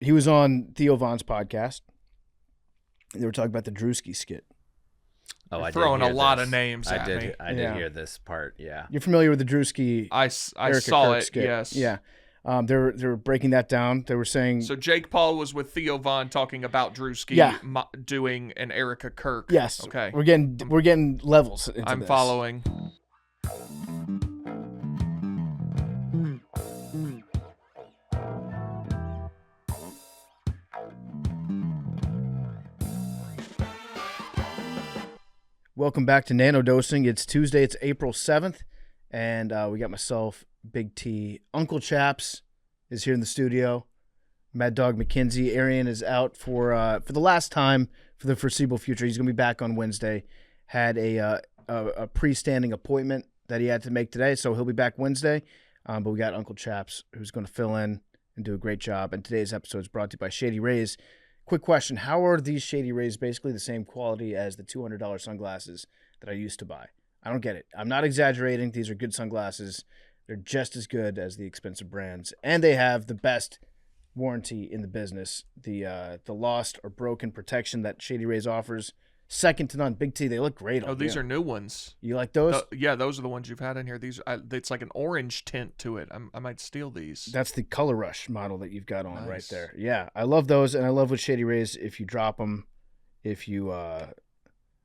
he was on Theo Vonn's podcast. They were talking about the Drewski skit. Oh, I throwing did hear a lot this. of names I at did, me. I did hear this part. Yeah. You're familiar with the Drewski? I Erica saw Kirk it. skit. Yes. Yeah. They were breaking that down. They were saying. So Jake Paul was with Theo Vonn talking about Drewski doing an Erica Kirk. Yes. Okay. We're getting levels. Into I'm this. following. Welcome back to Nanodosing. It's Tuesday. It's April 7th, and we got myself, Big T. Uncle Chaps is here in the studio. Mad Dog McKenzie. Arian is out for the last time for the foreseeable future. He's going to be back on Wednesday. Had a pre-standing appointment that he had to make today, so he'll be back Wednesday. But we got Uncle Chaps who's going to fill in and do a great job. And today's episode is brought to you by Shady Rays. Quick question. How are these Shady Rays basically the same quality as the $200 sunglasses that I used to buy? I don't get it. I'm not exaggerating. These are good sunglasses. They're just as good as the expensive brands. And they have the best warranty in the business. The lost or broken protection that Shady Rays offers. Second to none. Big T, they look great. Oh, these are new ones. You like those? Yeah, those are the ones you've had in here. It's like an orange tint to it. I might steal these. That's the Color Rush model that you've got on right Nice. there. Yeah, I love those, and I love with Shady Rays, if you drop them, if you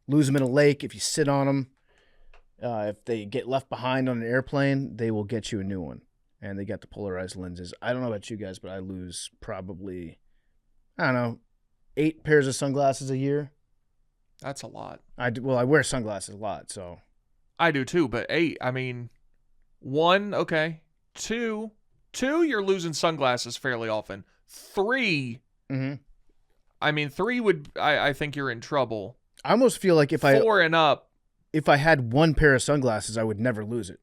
lose them in a lake, if you sit on them, if they get left behind on an airplane, they will get you a new one. And they got the polarized lenses. I don't know about you guys, but I lose probably, 8 pairs of sunglasses a year. That's a lot. I wear sunglasses a lot, so. I do too, but 8, I mean, 1, okay. 2, you're losing sunglasses fairly often. 3, I mean, 3 would, I think you're in trouble. I almost feel like 4 and up. If I had one pair of sunglasses, I would never lose it.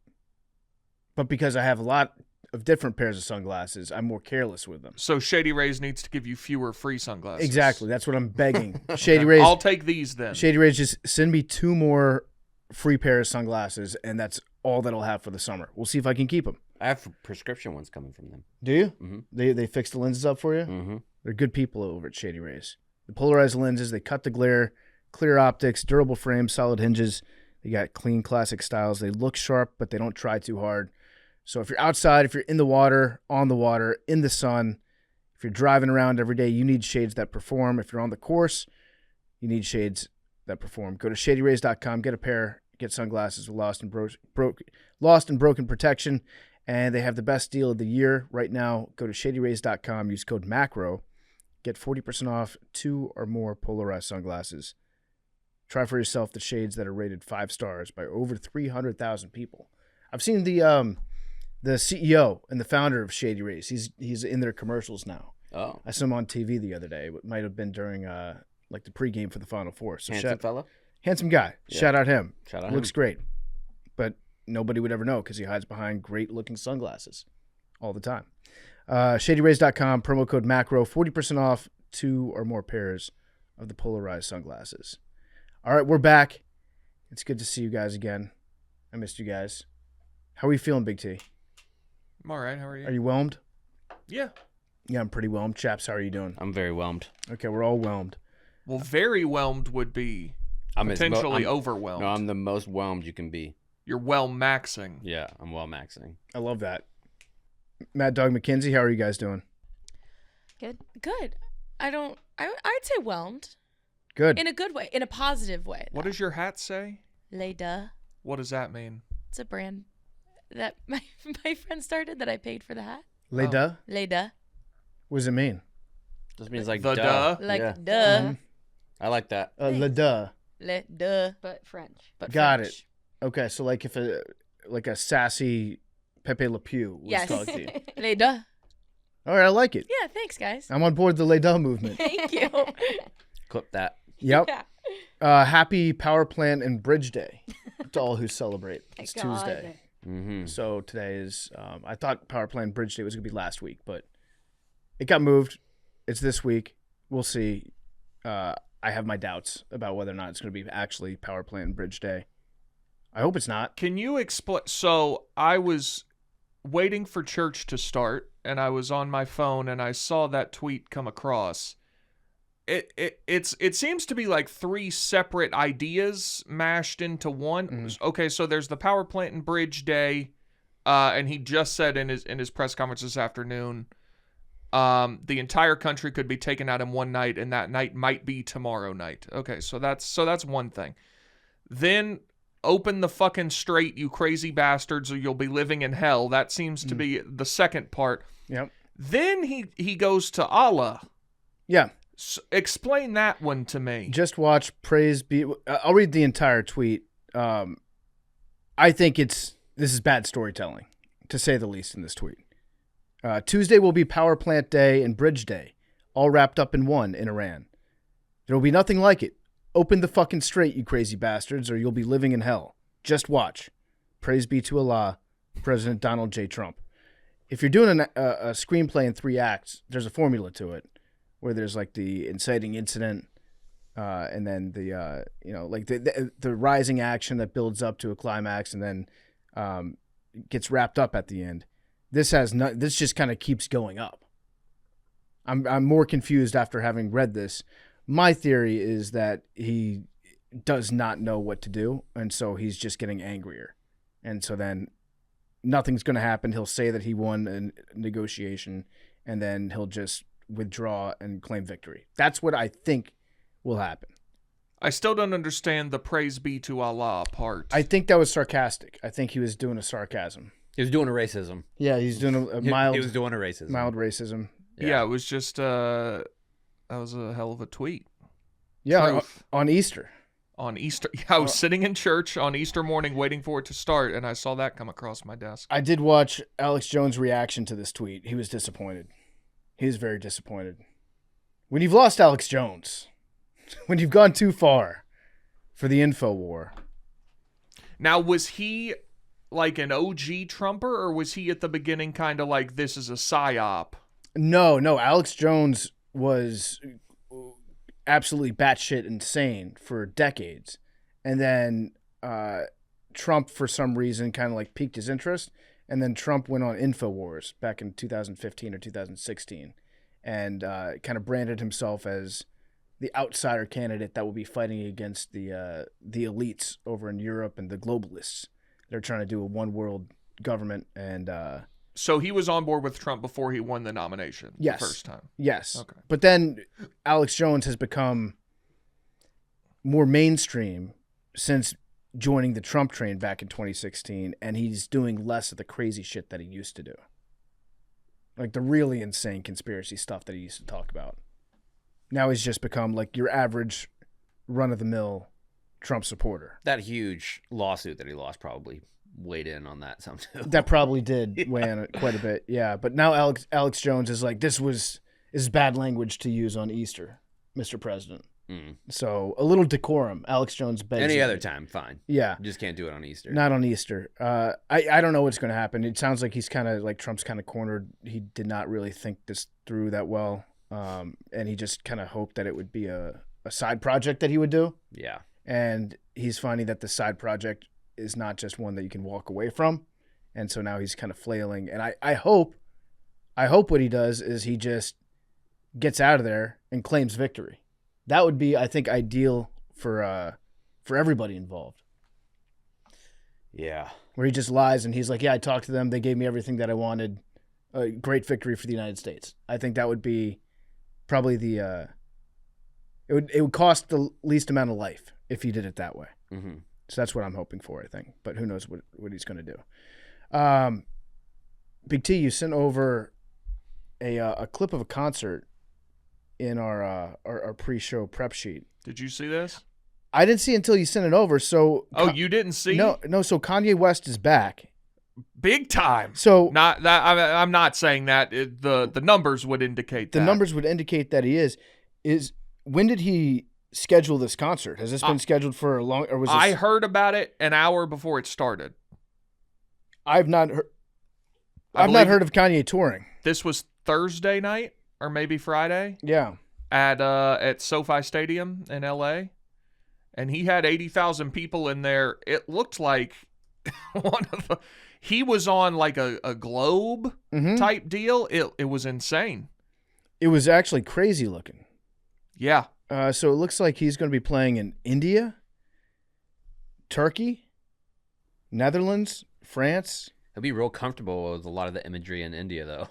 But because I have a lot of different pairs of sunglasses, I'm more careless with them. So Shady Rays needs to give you fewer free sunglasses. Exactly. That's what I'm begging. Shady Rays. I'll take these then. Shady Rays, just send me 2 more free pairs of sunglasses, and that's all that I'll have for the summer. We'll see if I can keep them. I have prescription ones coming from them. Do you? Mm-hmm. They fix the lenses up for you? Mm-hmm. They're good people over at Shady Rays. The polarized lenses, they cut the glare, clear optics, durable frames, solid hinges. They got clean classic styles. They look sharp, but they don't try too hard. So if you're outside, if you're in the water, on the water, in the sun, if you're driving around every day, you need shades that perform. If you're on the course, you need shades that perform. Go to shadyrays.com, get a pair, get sunglasses with lost and broken protection, and they have the best deal of the year right now. Go to shadyrays.com, use code MACRO, get 40% off 2 or more polarized sunglasses. Try for yourself the shades that are rated 5 stars by over 300,000 people. I've seen the CEO and the founder of Shady Rays. He's in their commercials now. Oh. I saw him on TV the other day. It might have been during like the pregame for the Final Four. So Handsome fella? handsome guy. Yeah. Shout out him. Shout out Looks him. great. But nobody would ever know because he hides behind great-looking sunglasses all the time. ShadyRays.com, promo code MACRO, 40% off 2 or more pairs of the polarized sunglasses. All right, we're back. It's good to see you guys again. I missed you guys. How are you feeling, Big T? I'm all right. How are you? Are you whelmed? Yeah. Yeah, I'm pretty whelmed. Chaps, how are you doing? I'm very whelmed. Okay, we're all whelmed. Well, very whelmed would be I'm potentially overwhelmed. No, I'm the most whelmed you can be. You're well maxing. Yeah, I'm well maxing. I love that. Mad Dog McKenzie, how are you guys doing? Good. I'd say whelmed. Good. In a good way, in a positive way. What does your hat say? Leda. What does that mean? It's a brand that my friend started that I paid for the hat. Leda? Leda. What does it mean? Just means like the duh. Like Yeah. duh. Mm-hmm. I like that. Leda. Leda. But French. But Got French. Okay, so like if a sassy Pepe Le Pew was Yes. talking to you. Leda. All right, I like it. Yeah, thanks, guys. I'm on board the Leda movement. Thank you. Clip that. Yep. Yeah. Happy Power Plant and Bridge Day to all who celebrate. It's God. Tuesday. Mm-hmm. So today is, I thought Power Plant and Bridge Day was going to be last week, but it got moved. It's this week. We'll see. I have my doubts about whether or not it's going to be actually Power Plant and Bridge Day. I hope it's not. Can you explain? So I was waiting for church to start, and I was on my phone, and I saw that tweet come across. It seems to be like 3 separate ideas mashed into one. Mm-hmm. Okay, so there's the power plant and bridge day, and he just said in his press conference this afternoon, the entire country could be taken out in one night, and that night might be tomorrow night. Okay, so that's one thing. Then open the fucking strait, you crazy bastards, or you'll be living in hell. That seems to be the second part. Yep. Then he goes to Allah. Yeah. Explain that one to me. Just watch Praise Be. I'll read the entire tweet. I think this is bad storytelling, to say the least, in this tweet. Tuesday will be Power Plant Day and Bridge Day, all wrapped up in one in Iran. There will be nothing like it. Open the fucking strait, you crazy bastards, or you'll be living in hell. Just watch. Praise be to Allah, President Donald J. Trump. If you're doing a screenplay in 3 acts, there's a formula to it, where there's like the inciting incident, and then the the rising action that builds up to a climax, and then gets wrapped up at the end. This just kind of keeps going up. I'm more confused after having read this. My theory is that he does not know what to do, and so he's just getting angrier. And so then nothing's going to happen. He'll say that he won a negotiation, and then he'll just withdraw and claim victory. That's what I think will happen. I still don't understand the praise be to Allah part. I think that was sarcastic. I think he was doing a sarcasm. He was doing a racism. Yeah, he's doing a mild. He was doing a racism. Mild racism. Yeah, it was just that was a hell of a tweet. Yeah, Proof. on Easter. On Easter. Yeah, I was sitting in church on Easter morning waiting for it to start, and I saw that come across my desk. I did watch Alex Jones' reaction to this tweet. He was disappointed. He was very disappointed. When you've lost Alex Jones, when you've gone too far for the info war. Now, was he like an OG Trumper, or was he at the beginning kind of like, this is a psyop? No. Alex Jones was absolutely batshit insane for decades. And then Trump, for some reason, kind of like piqued his interest. And then Trump went on InfoWars back in 2015 or 2016 and kind of branded himself as the outsider candidate that will be fighting against the elites over in Europe and the globalists. They're trying to do a one world government. And so he was on board with Trump before he won the nomination. Yes. The first time. Yes. Okay. But then Alex Jones has become more mainstream since joining the Trump train back in 2016, and he's doing less of the crazy shit that he used to do. Like the really insane conspiracy stuff that he used to talk about. Now he's just become like your average run-of-the-mill Trump supporter. That huge lawsuit that he lost probably weighed in on that some too. That probably did weigh in quite a bit, yeah. But now Alex Jones is like, this is bad language to use on Easter, Mr. President. So a little decorum. Alex Jones begs. Any other time, fine. Yeah. You just can't do it on Easter. Not on Easter. I don't know what's going to happen. It sounds like he's kind of like Trump's kind of cornered. He did not really think this through that well. And he just kind of hoped that it would be a side project that he would do. Yeah. And he's finding that the side project is not just one that you can walk away from. And so now he's kind of flailing. And I hope what he does is he just gets out of there and claims victory. That would be, I think, ideal for everybody involved. Yeah. Where he just lies and he's like, yeah, I talked to them. They gave me everything that I wanted. A great victory for the United States. I think that would be probably the it would cost the least amount of life if he did it that way. Mm-hmm. So that's what I'm hoping for, I think. But who knows what he's going to do. Big T, you sent over a clip of a concert in our pre-show prep sheet. Did you see this? I didn't see it until you sent it over. So you didn't see? No. So Kanye West is back, big time. So not that I'm not saying that the numbers would indicate that. The numbers would indicate that he is. When did he schedule this concert? Has this been scheduled for a long? Or was this... I heard about it an hour before it started. I've not heard. I've not heard of Kanye touring. This was Thursday night or maybe Friday. Yeah. At SoFi Stadium in LA, and he had 80,000 people in there. It looked like he was on like a globe type deal. It was insane. It was actually crazy looking. Yeah. So it looks like he's going to be playing in India, Turkey, Netherlands, France. He'll be real comfortable with a lot of the imagery in India, though.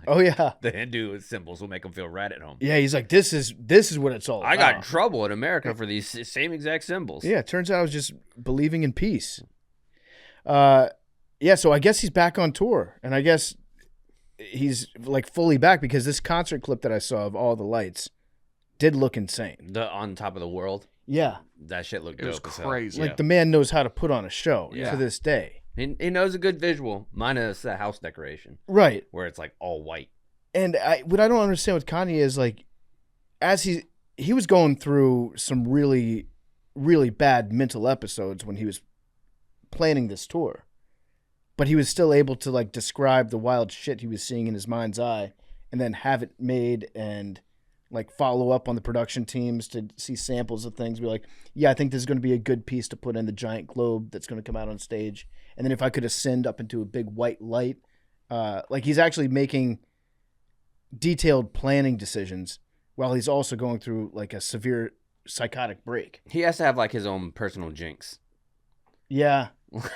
Oh yeah, The Hindu symbols will make him feel right at home. yeah. He's like, this is what it's all about. I got in trouble in America for these same exact symbols. Yeah, it turns out I was just believing in peace. Yeah, so I guess he's back on tour, and I guess he's like fully back because this concert clip that I saw of All the Lights did look insane. The On Top of the World. Yeah, That shit looked It was dope as hell. crazy. like the man knows how to put on a show Yeah. to this day. He knows a good visual, minus the house decoration, Right. where it's like all white. And what I don't understand with Kanye is like, as he was going through some really, really bad mental episodes when he was planning this tour, but he was still able to like describe the wild shit he was seeing in his mind's eye, and then have it made and like follow up on the production teams to see samples of things. Be like, yeah, I think this is going to be a good piece to put in the giant globe that's going to come out on stage, and then if I could ascend up into a big white light, like he's actually making detailed planning decisions while he's also going through like a severe psychotic break. He has to have like his own personal jinx. Yeah.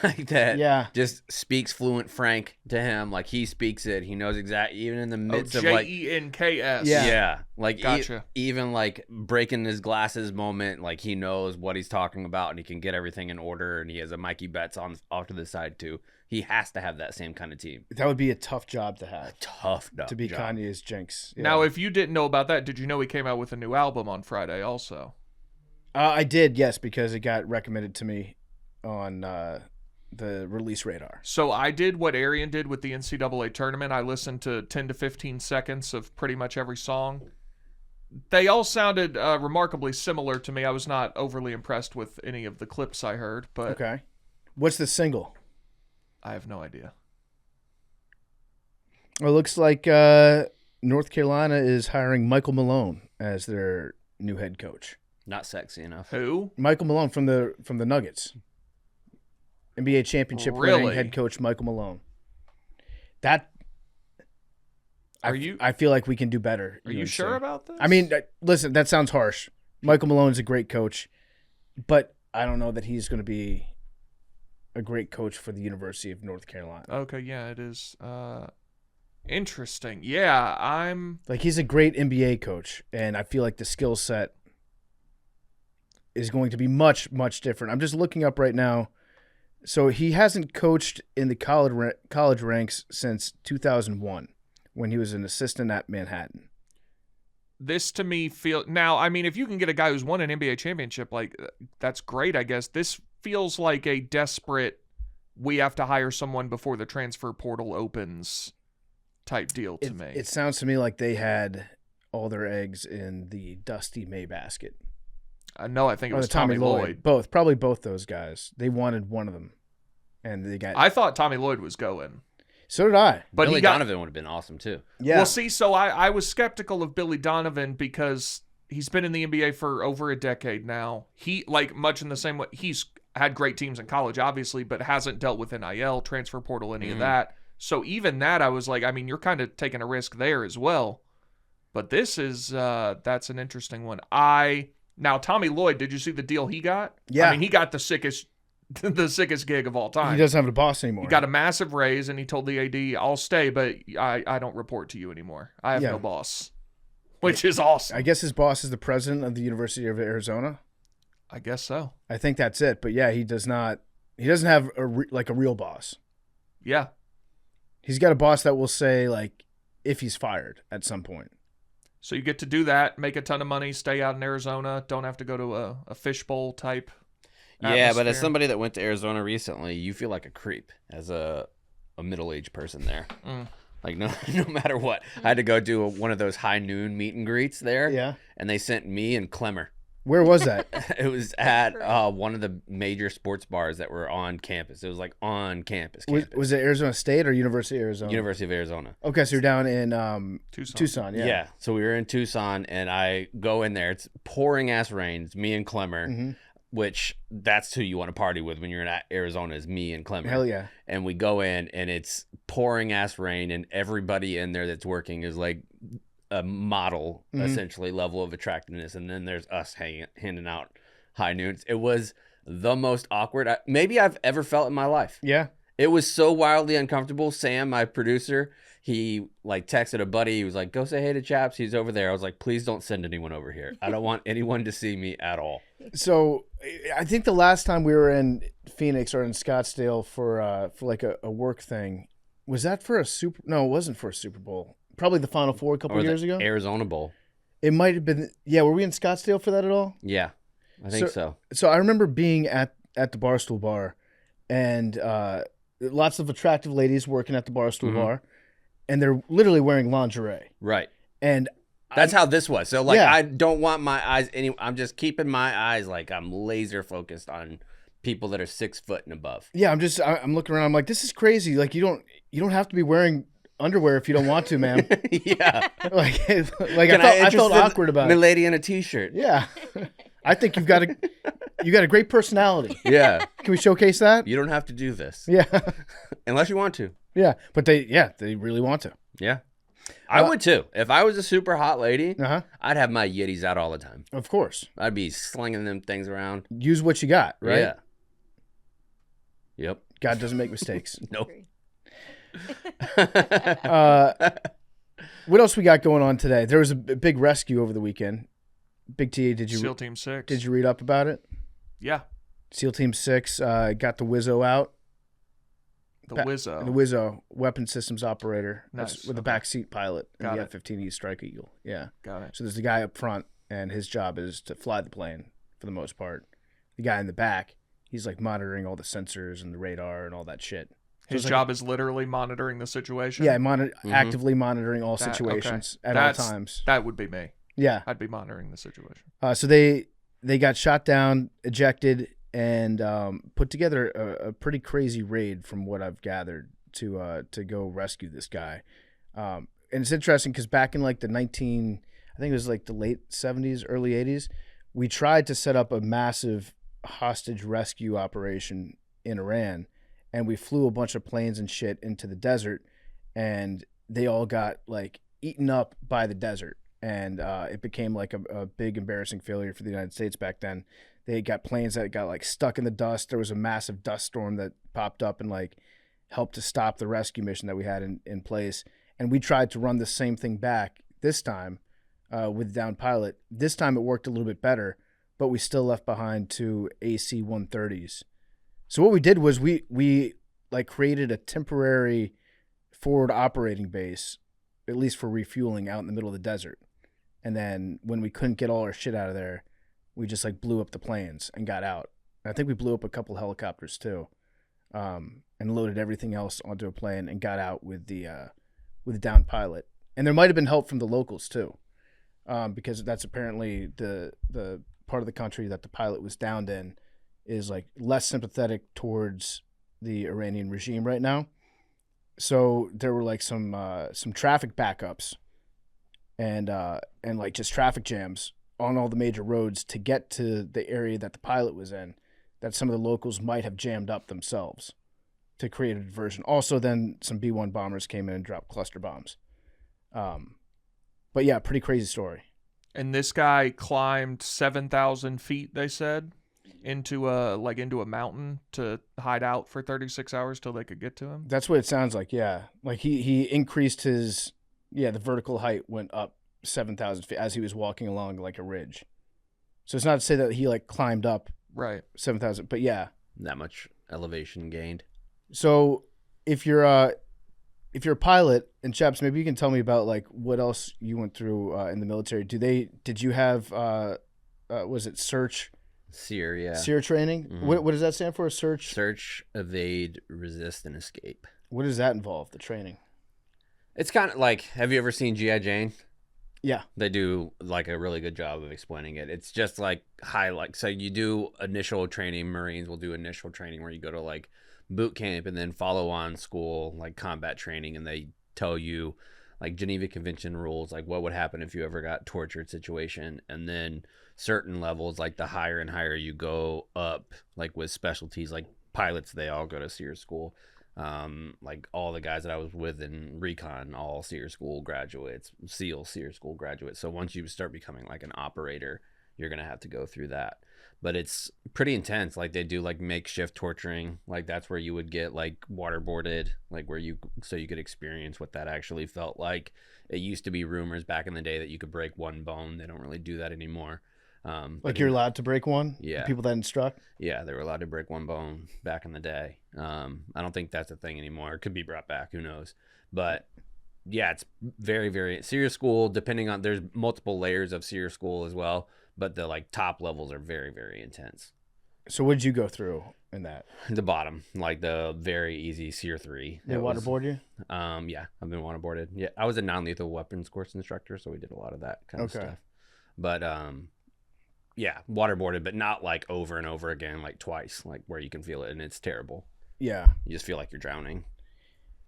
Like that. Yeah. Just speaks fluent Frank to him. Like he speaks it. He knows exactly, even in the midst of like. JENKS. Yeah. Yeah. Like Gotcha. even like breaking his glasses moment, like he knows what he's talking about and he can get everything in order, and he has a Mikey Betts off to the side too. He has to have that same kind of team. That would be a tough job to have. Tough To be job. Kanye's jinx. Yeah. Now, if you didn't know about that, did you know he came out with a new album on Friday also? I did, yes, because it got recommended to me on the release radar. So I did what Arian did with the NCAA tournament. I listened to 10 to 15 seconds of pretty much every song. They all sounded remarkably similar to me. I was not overly impressed with any of the clips I heard, but Okay. What's the single? I have no idea. Well, it looks like North Carolina is hiring Michael Malone as their new head coach. Not sexy enough. Who? Michael Malone from the Nuggets. NBA championship winning Really? head coach Michael Malone. That Are you I feel like we can do better. are you UNC. sure about this? I mean, listen, that sounds harsh. Michael Malone's a great coach, but I don't know that he's going to be a great coach for the University of North Carolina. Okay, yeah, it is interesting. Yeah, I'm Like, he's a great NBA coach, and I feel like the skill set is going to be much, much different. I'm just looking up right now. So he hasn't coached in the college ranks since 2001 when he was an assistant at Manhattan. this to me feel now, I mean, if you can get a guy who's won an NBA championship, like that's great, I guess. This feels like a desperate we have to hire someone before the transfer portal opens type deal to me. It sounds to me like they had all their eggs in the Dusty May basket. No, I think it Or was the Tommy Lloyd. Probably both those guys. They wanted one of them, and they got. I thought Tommy Lloyd was going. So did I. But Billy he got, Donovan would have been awesome too. Yeah. Well, see, so I was skeptical of Billy Donovan because he's been in the NBA for over a decade now. He, like, much in the same way, he's had great teams in college, obviously, but hasn't dealt with NIL, transfer portal, any of that. So even that, I was like, I mean, you're kind of taking a risk there as well. But this is, that's an interesting one. Now, Tommy Lloyd, did you see the deal he got? Yeah. I mean, he got the sickest gig of all time. He doesn't have a boss anymore. He got a massive raise, and he told the AD, I'll stay, but I don't report to you anymore. I have Yeah. no boss, which is awesome. I guess his boss is the president of the University of Arizona. I guess so. I think that's it. But yeah, he does not. He doesn't have a real boss. Yeah. He's got a boss that will say like if he's fired at some point. So you get to do that, make a ton of money, stay out in Arizona, don't have to go to a fishbowl type Yeah, but as atmosphere. somebody that went to Arizona recently, you feel like a creep as a middle-aged person there. Like no matter what, I had to go do one of those high noon meet and greets there. Yeah. And they sent me and Clemmer. Where was that? It was at one of the major sports bars that were on campus. It was like on campus. Was it Arizona State or University of Arizona? University of Arizona. Okay, so you're down in Tucson. Yeah. Yeah. So we were in Tucson, and I go in there. It's pouring ass rain. It's me and Clemmer. which that's who you want to party with when you're in Arizona, is me and Clement. Hell yeah. And we go in and it's pouring ass rain, and everybody in there that's working is like a model, essentially, level of attractiveness. And then there's us handing out high noons. It was the most awkward maybe I've ever felt in my life. Yeah. It was so wildly uncomfortable. Sam, my producer, he like texted a buddy. He was like, go say hey to Chaps. He's over there. I was like, please don't send anyone over here. I don't want anyone to see me at all. So I think the last time we were in Phoenix or in Scottsdale for like a work thing, was that for a No, it wasn't for a Super Bowl. Probably the Final Four a couple Or years the ago. Arizona Bowl. It might have been. Yeah, were we in Scottsdale for that at all? Yeah, I think so. So I remember being at the Barstool Bar, and lots of attractive ladies working at the Barstool Bar, and they're literally wearing lingerie. Right. And That's how this was. So, like, Yeah. I don't want my eyes I'm just keeping my eyes, like, I'm laser focused on people that are 6 foot and above. yeah, I'm looking around. I'm like, this is crazy. Like, you don't have to be wearing underwear if you don't want to, ma'am. Yeah. like Can I felt awkward about the it. lady in a t-shirt. Yeah, I think you got a great personality. Yeah. Can we showcase that? You don't have to do this. Yeah, Unless you want to. yeah. But they really want to. Yeah. I would too. If I was a super hot lady, Uh-huh. I'd have my Yetis out all the time. Of course. I'd be slinging them things around. Use what you got, right? Yeah. Yep. God doesn't make mistakes. Nope. What else we got going on today? There was a big rescue over the weekend. Big T, SEAL Team 6. did you read up about it? Yeah. SEAL Team 6 got the Wizzo out. The Wizzo. The Wizzo, weapon systems operator. That's Nice, with the okay. backseat pilot in Got the it. F-15E Strike Eagle. Yeah. Got it. So there's the guy up front, and his job is to fly the plane for the most part. The guy in the back, he's like monitoring all the sensors and the radar and all that shit. So His it's job is literally monitoring the situation. Yeah, actively monitoring all That- situations okay. at all times. That would be me. Yeah. I'd be monitoring the situation. So they got shot down, ejected, and put together a pretty crazy raid from what I've gathered to go rescue this guy. And it's interesting because back in like I think it was like the late 70s, early 80s, we tried to set up a massive hostage rescue operation in Iran, and we flew a bunch of planes and shit into the desert, and they all got like eaten up by the desert. And it became like a big embarrassing failure for the United States back then. They got planes that got like stuck in the dust. There was a massive dust storm that popped up and like helped to stop the rescue mission that we had in place. And we tried to run the same thing back this time with down pilot. This time it worked a little bit better, but we still left behind 2 AC-130s. So what we did was we like created a temporary forward operating base, at least for refueling, out in the middle of the desert. And then when we couldn't get all our shit out of there, we just like blew up the planes and got out. And I think we blew up a couple helicopters too, and loaded everything else onto a plane and got out with the down pilot. And there might have been help from the locals too, because that's apparently the part of the country that the pilot was downed in is like less sympathetic towards the Iranian regime right now. So there were like some traffic backups and like just traffic jams on all the major roads to get to the area that the pilot was in, that some of the locals might have jammed up themselves to create a diversion. Also, then some B-1 bombers came in and dropped cluster bombs. But yeah, pretty crazy story. And this guy climbed 7,000 feet, they said, into a mountain to hide out for 36 hours till they could get to him. That's what it sounds like. Yeah, like he increased his the vertical height went up 7,000 feet as he was walking along like a ridge. So it's not to say that he like climbed up Right. 7,000, but yeah. That much elevation gained. So if you're a pilot, and Chaps, maybe you can tell me about like what else you went through in the military. Did you have was it SEER, yeah. SEER training? Mhm. What does that stand for? Search, evade, resist, and escape. What does that involve? The training? It's kind of like, have you ever seen G.I. Jane? Yeah. They do like a really good job of explaining it. It's just like so you do initial training. Marines will do initial training where you go to like boot camp and then follow on school, like combat training. And they tell you like Geneva Convention rules, like what would happen if you ever got tortured situation, and then certain levels, like the higher and higher you go up, like with specialties, like pilots, they all go to SEER school. Like all the guys that I was with in recon, all SEER school graduates, SEAL SEER school graduates. So once you start becoming like an operator, you're gonna have to go through that. But it's pretty intense. Like they do like makeshift torturing. Like that's where you would get like waterboarded, like where you could experience what that actually felt like. It used to be rumors back in the day that you could break one bone. They don't really do that anymore. Like you're allowed to break one? Yeah. People that instruct? Yeah, they were allowed to break one bone back in the day. I don't think that's a thing anymore. It could be brought back. Who knows? But yeah, it's very, very SEER school. Depending on, there's multiple layers of SEER school as well, but the like top levels are very, very intense. So what did you go through in that? The bottom, like the very easy SEER 3. They waterboard you? Yeah, I've been waterboarded. Yeah, I was a non-lethal weapons course instructor, so we did a lot of that kind of stuff. But yeah, waterboarded, but not like over and over again, like twice, like where you can feel it, and it's terrible. Yeah. You just feel like you're drowning.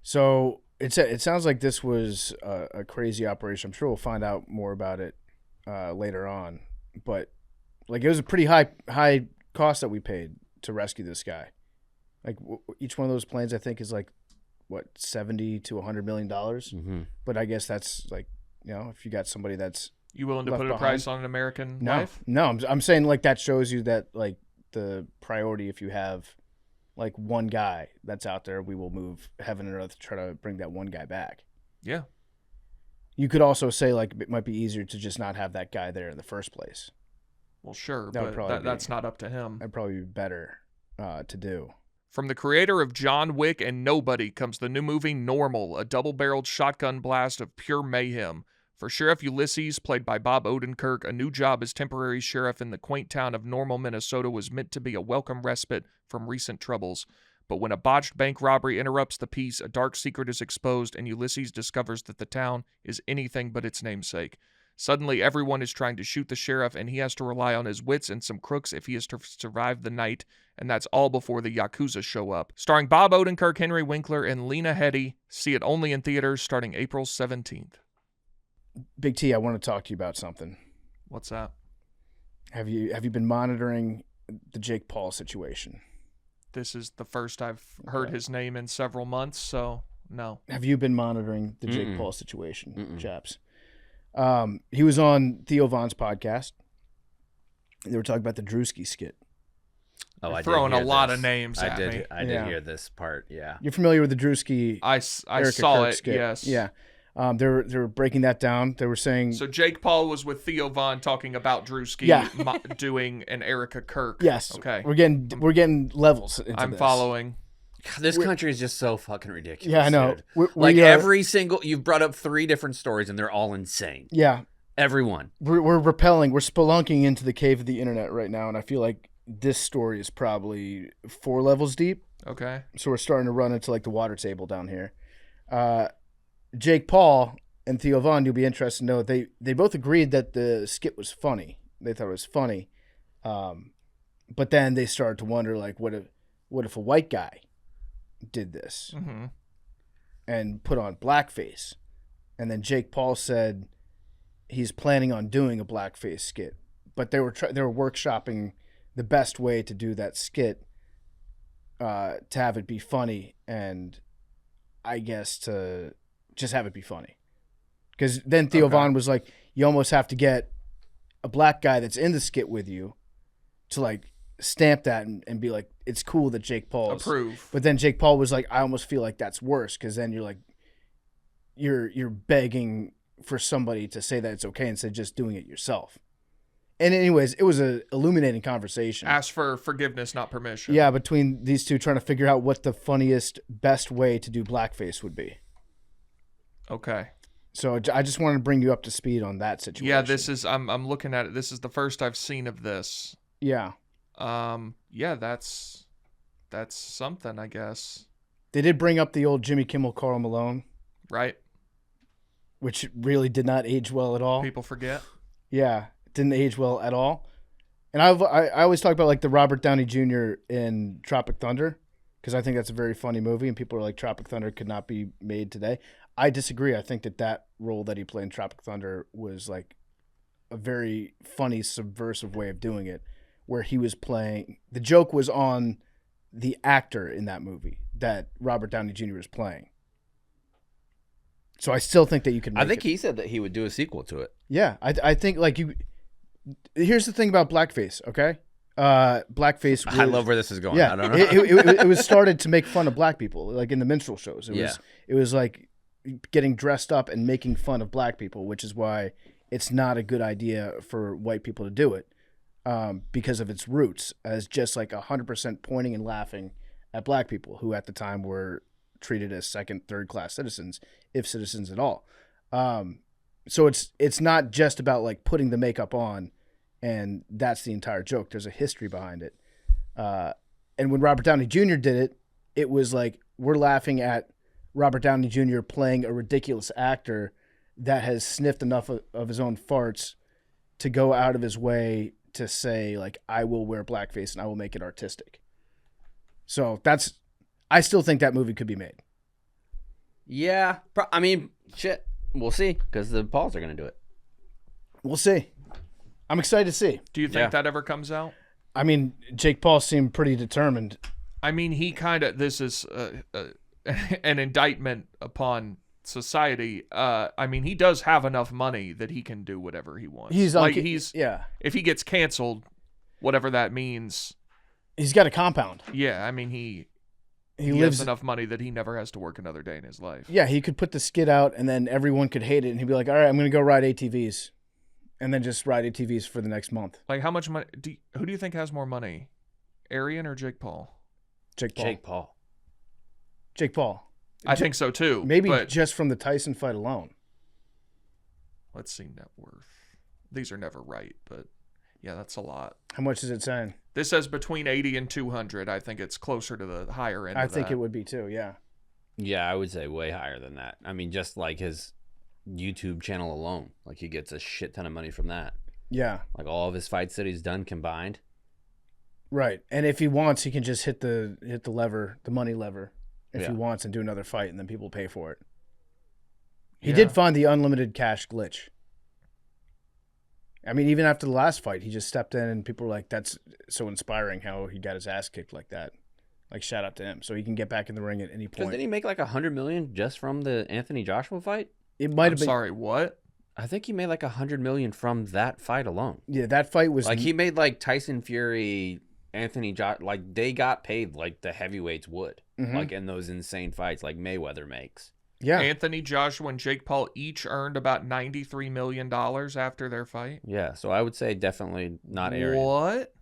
So it sounds like this was a crazy operation. I'm sure we'll find out more about it later on. But like it was a pretty high cost that we paid to rescue this guy. Like each one of those planes, I think, is like what, $70 to $100 million. Mm-hmm. But I guess that's like, you know, if you got somebody that's You willing to put a price on an American life? No, I'm saying like that shows you that like the priority. If you have like one guy that's out there, we will move heaven and earth to try to bring that one guy back. Yeah. You could also say like it might be easier to just not have that guy there in the first place. Well, sure, That but that's not up to him. That'd probably be better to do. From the creator of John Wick and Nobody comes the new movie Normal, a double-barreled shotgun blast of pure mayhem. For Sheriff Ulysses, played by Bob Odenkirk, a new job as temporary sheriff in the quaint town of Normal, Minnesota was meant to be a welcome respite from recent troubles. But when a botched bank robbery interrupts the peace, a dark secret is exposed, and Ulysses discovers that the town is anything but its namesake. Suddenly, everyone is trying to shoot the sheriff, and he has to rely on his wits and some crooks if he is to survive the night, and that's all before the Yakuza show up. Starring Bob Odenkirk, Henry Winkler, and Lena Headey. See it only in theaters starting April 17th. Big T, I want to talk to you about something. What's that? Have you been monitoring the Jake Paul situation? This is the first I've heard his name in several months, so no. Have you been monitoring the Jake Paul situation, chaps? He was on Theo Vonn's podcast. They were talking about the Drewski skit. Oh, You're I throwing did a hear lot this. of names I at did. me. I did hear this part. Yeah. You're familiar with the Drewski? I Erica saw Kirk it. skit? Yes. Yeah. They were breaking that down. They were saying. So Jake Paul was with Theo Vonn talking about Drewski doing an Erica Kirk. Yes. Okay. We're getting levels into I'm this. following. God, this country is just so fucking ridiculous. Yeah, I know. Dude. Every single, you've brought up 3 different stories and they're all insane. Yeah. Everyone. We're repelling. We're spelunking into the cave of the internet right now, and I feel like this story is probably 4 levels deep. Okay. So we're starting to run into like the water table down here. Jake Paul and Theo Vonn, you'll be interested to know they both agreed that the skit was funny. They thought it was funny, but then they started to wonder like, what if a white guy did this and put on blackface? And then Jake Paul said he's planning on doing a blackface skit, but they were workshopping the best way to do that skit to have it be funny, and I guess to just have it be funny. Because then Theo Vonn was like, you almost have to get a black guy that's in the skit with you to like stamp that and be like, it's cool that Jake Paul's approve. But then Jake Paul was like, I almost feel like that's worse, because then you're like, you're begging for somebody to say that it's okay instead of just doing it yourself. And anyways, it was a illuminating conversation. Ask for forgiveness, not permission. Yeah, between these two trying to figure out what the funniest, best way to do blackface would be. Okay. So I just wanted to bring you up to speed on that situation. Yeah, this is I'm looking at it. This is the first I've seen of this. Yeah. Yeah, that's something, I guess. They did bring up the old Jimmy Kimmel, Karl Malone, Right? which really did not age well at all. People forget. Yeah, it didn't age well at all. And I always talk about like the Robert Downey Jr. in Tropic Thunder, because I think that's a very funny movie, and people are like, Tropic Thunder could not be made today. I disagree. I think that role that he played in Tropic Thunder was like a very funny, subversive way of doing it, where he was playing. The joke was on the actor in that movie that Robert Downey Jr. was playing. So I still think that you could make I think it. he said that he would do a sequel to it. Yeah, I think like you. Here's the thing about blackface, okay? Blackface. I love where this is going. Yeah, I don't know. it was started to make fun of black people, like in the minstrel shows. It was like getting dressed up and making fun of black people, which is why it's not a good idea for white people to do it, because of its roots as just like 100% pointing and laughing at black people who at the time were treated as second, third class citizens, if citizens at all. So it's not just about like putting the makeup on, and that's the entire joke. There's a history behind it. And when Robert Downey Jr. did it, it was like we're laughing at Robert Downey Jr. playing a ridiculous actor that has sniffed enough of his own farts to go out of his way to say like, I will wear blackface and I will make it artistic. So I still think that movie could be made. Yeah. I mean, shit. We'll see, because the Pauls are going to do it. We'll see. I'm excited to see. Do you think that ever comes out? I mean, Jake Paul seemed pretty determined. I mean, he kind of, this is an indictment upon society. I mean, he does have enough money that he can do whatever he wants. If he gets canceled, whatever that means. He's got a compound. Yeah, I mean, he has enough money that he never has to work another day in his life. Yeah, he could put the skit out and then everyone could hate it and he'd be like, all right, I'm going to go ride ATVs. And then just ride ATVs for the next month. Like, how much money? Who do you think has more money, Arian or Jake Paul? Jake Paul. Jake Paul. I think so too. Maybe just from the Tyson fight alone. Let's see net worth. These are never right, but yeah, that's a lot. How much is it saying? This says between 80 and 200. I think it's closer to the higher end. I think it would be too. Yeah. Yeah, I would say way higher than that. I mean, just like his YouTube channel alone, like he gets a shit ton of money from that. Yeah. Like all of his fights that he's done combined. Right. And if he wants, he can just hit the lever, the money lever, if he wants, and do another fight, and then people pay for it. He did find the unlimited cash glitch. I mean, even after the last fight, he just stepped in and people were like, that's so inspiring how he got his ass kicked like that. Like, shout out to him. So he can get back in the ring at any point. Didn't he make like $100 million just from the Anthony Joshua fight? It might have been. Sorry, what? I think he made like $100 million from that fight alone. Yeah, that fight was like he made like Tyson Fury, Anthony like they got paid like the heavyweights would, like in those insane fights like Mayweather makes. Yeah, Anthony Joshua and Jake Paul each earned about $93 million after their fight. Yeah, so I would say definitely not Arian. What?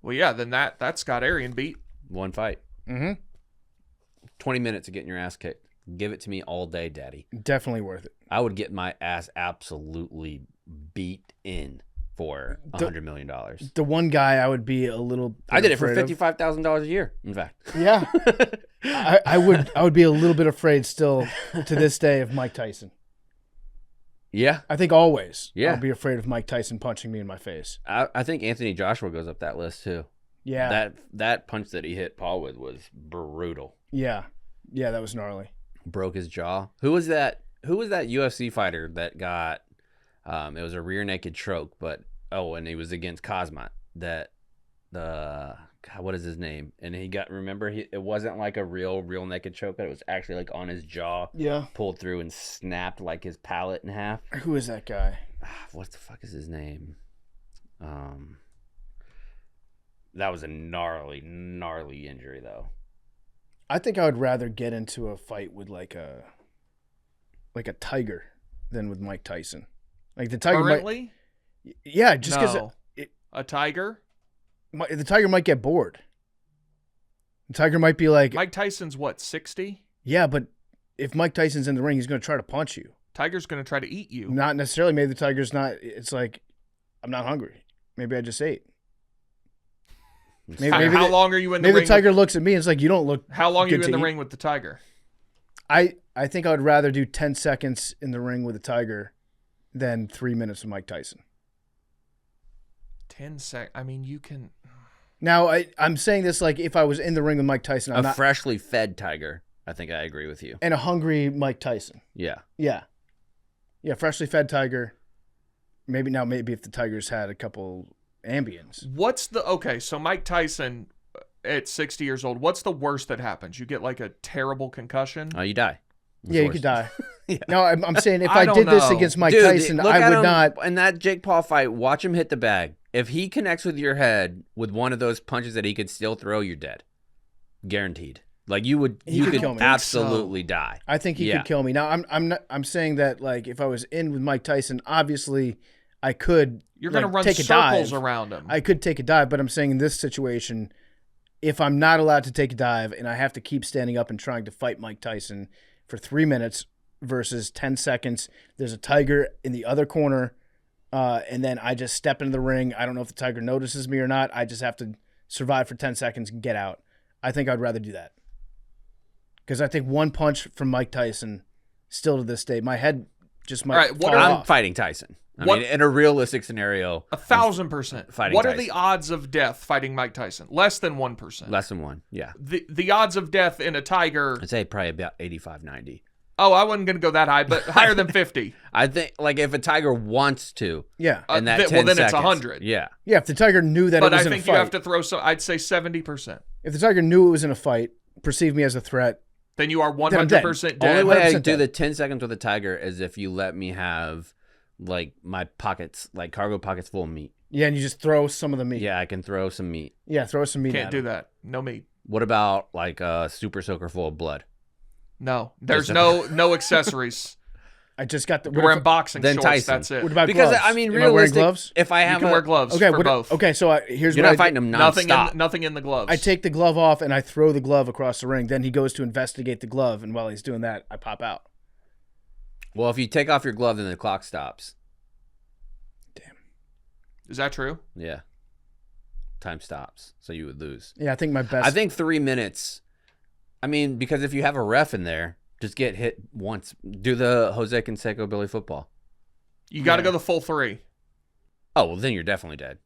Well, yeah, then that's got Arian beat. One fight. 20 minutes of getting your ass kicked. Give it to me all day, daddy. Definitely worth it. I would get my ass absolutely beat in for $100 million. The one guy I would be a little. I did it for $55,000 a year. In fact, yeah, I would be a little bit afraid still to this day of Mike Tyson. Yeah, I think always. Yeah, I'll be afraid of Mike Tyson punching me in my face. I think Anthony Joshua goes up that list too. Yeah, that punch that he hit Paul with was brutal. Yeah, that was gnarly. Broke his jaw. Who was that UFC fighter that got it was a rear naked choke, but and he was against Cosma. That God, what is his name? And he got, remember, it wasn't like a real naked choke, but it was actually like on his jaw. Yeah. Pulled through and snapped like his palate in half. Who is that guy? What the fuck is his name? That was a gnarly injury though. I think I would rather get into a fight with like a Tiger than with Mike Tyson. Like the Tiger currently? Yeah, just because a Tiger? The Tiger might get bored. The Tiger might be like... Mike Tyson's what, 60? Yeah, but if Mike Tyson's in the ring, he's going to try to punch you. Tiger's going to try to eat you. Not necessarily. Maybe the Tiger's not... It's like, I'm not hungry. Maybe I just ate. Maybe how long are you in the ring? Maybe the Tiger looks at me and it's like, you don't look... How long are you in the ring with the Tiger? I think I would rather do 10 seconds in the ring with a Tiger than 3 minutes with Mike Tyson. 10 seconds. I mean, you can... Now, I'm saying this like if I was in the ring with Mike Tyson. I'm not freshly fed Tiger. I think I agree with you. And a hungry Mike Tyson. Yeah. Yeah. Yeah, freshly fed tiger. Maybe if the tiger's had a couple Ambiens. So Mike Tyson at 60 years old, what's the worst that happens? You get like a terrible concussion? Oh, you die. Yeah, you could die. Yeah. No, I'm saying if I I don't did this know. against Mike Dude, Tyson, look I at would him not. In that Jake Paul fight, watch him hit the bag. If he connects with your head with one of those punches that he could still throw, you're dead. Guaranteed. Like you He could could kill me. absolutely die. I think he could kill me. Now I'm saying that like if I was in with Mike Tyson, obviously I could. You're going to run take circles a dive. around him. I could take a dive, but I'm saying in this situation, if I'm not allowed to take a dive and I have to keep standing up and trying to fight Mike Tyson for 3 minutes versus 10 seconds, there's a tiger in the other corner, and then I just step into the ring. I don't know if the tiger notices me or not. I just have to survive for 10 seconds and get out. I think I'd rather do that. Because I think one punch from Mike Tyson, still to this day, my head just might fall I'm off. fighting Tyson. I mean, in a realistic scenario, 1,000%. fighting What are Tyson. the odds of death fighting Mike Tyson? Less than 1%. Less than 1, yeah. The odds of death in a tiger. I'd say probably about 85, 90. Oh, I wasn't going to go that high, but higher than 50. I think, like, if a tiger wants to, Yeah. and that 10 well, then seconds, it's 100. Yeah. Yeah, if the tiger knew that But it was I in a think fight. you have to throw some. I'd say 70%. If the tiger knew it was in a fight, perceived me as a threat, Then you are Then I'm dead. 100% Only dead. way I 100% do dead. the 10 seconds with a tiger is if you let me have, like, my pockets, like cargo pockets full of meat. yeah, and you just throw some of the meat. Yeah, I can throw some meat. Yeah, throw some meat Can't at do him. that. No meat. What about, like, a super soaker full of blood? No. There's Just no accessories. I just got the. We're in boxing Then shorts. Tyson. That's it. What about Because, gloves? I mean, Am I wearing realistic, gloves? if I You have can wear gloves Okay, for both. Okay, so here's You're what not I fighting do. him Nothing nonstop. nothing in the gloves. I take the glove off and I throw the glove across the ring. Then he goes to investigate the glove, and while he's doing that, I pop out. Well, if you take off your glove, then the clock stops. Is that true? Yeah. Time stops, so you would lose. Yeah, I think my best. I think 3 minutes. I mean, because if you have a ref in there, just get hit once. Do the Jose Canseco Billy football. You got to Yeah. go the full 3. Oh, well, then you're definitely dead.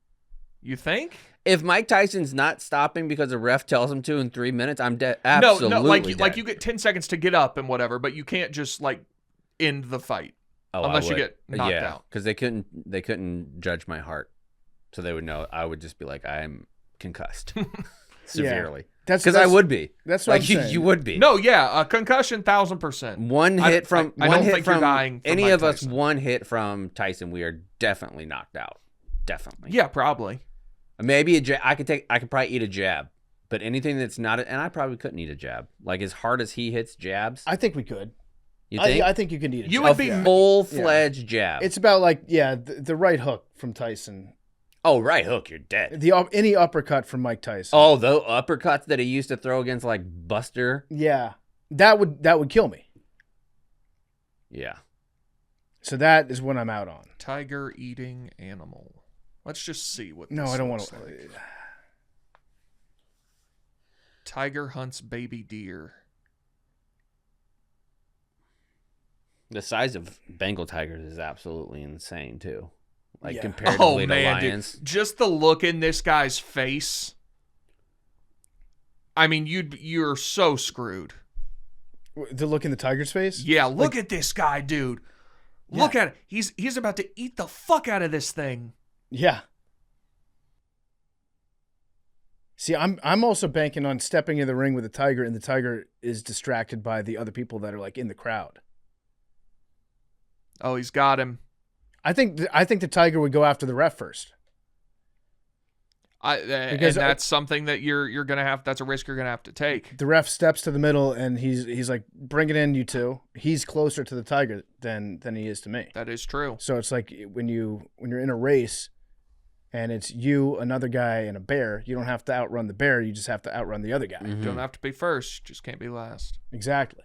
You think? If Mike Tyson's not stopping because a ref tells him to in 3 minutes, I'm dead. Absolutely No, like dead. you get 10 seconds to get up and whatever, but you can't just like end the fight unless you get knocked out. because they couldn't judge my heart, so they would know. I would just be like, I'm concussed severely. Because I would be. That's what like I'm you, saying. you would be. No, yeah, a concussion, 1,000%. One hit from I one don't hit think you're from dying from any Mike of us. Tyson. One hit from Tyson, we are definitely knocked out. Definitely. Yeah, probably. Maybe a jab. I could probably eat a jab, but anything that's not, and I probably couldn't eat a jab. Like as hard as he hits jabs, I think we could. you think I think you can eat it. You would be- full-fledged jab. It's about like the right hook from Tyson. Oh, right hook, you're dead. Any uppercut from Mike Tyson. Oh, the uppercuts that he used to throw against like Buster. Yeah, that would kill me. Yeah. So that is what I'm out on. Tiger eating animal. Let's just see what. No, this I don't want looks to. like. Tiger hunts baby deer. The size of Bengal tigers is absolutely insane too. Like Yeah. comparatively Oh to man, lions. dude. Just the look in this guy's face. I mean, you're so screwed. The look in the tiger's face. Yeah, look at this guy, dude. Look at it. He's about to eat the fuck out of this thing. Yeah. See, I'm also banking on stepping in the ring with the tiger, and the tiger is distracted by the other people that are like in the crowd. Oh, he's got him. I think the tiger would go after the ref first. And that's something that you're gonna have. That's a risk you're gonna have to take. The ref steps to the middle, and he's like, "Bring it in, you two." He's closer to the tiger than he is to me. That is true. So it's like when you're in a race, and it's you, another guy, and a bear. You don't have to outrun the bear. You just have to outrun the other guy. Mhm. Don't have to be first. Just can't be last. Exactly.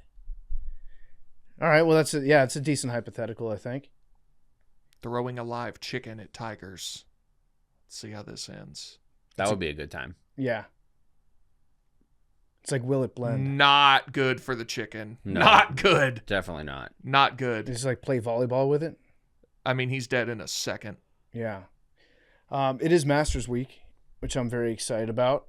All right. Well, it's a decent hypothetical, I think. Throwing a live chicken at tigers. Let's see how this ends. That would be a good time. Yeah. It's like, will it blend? Not good for the chicken. No. Not good. Definitely not. Not good. Just like play volleyball with it. I mean, he's dead in a second. Yeah. It is Masters Week, which I'm very excited about.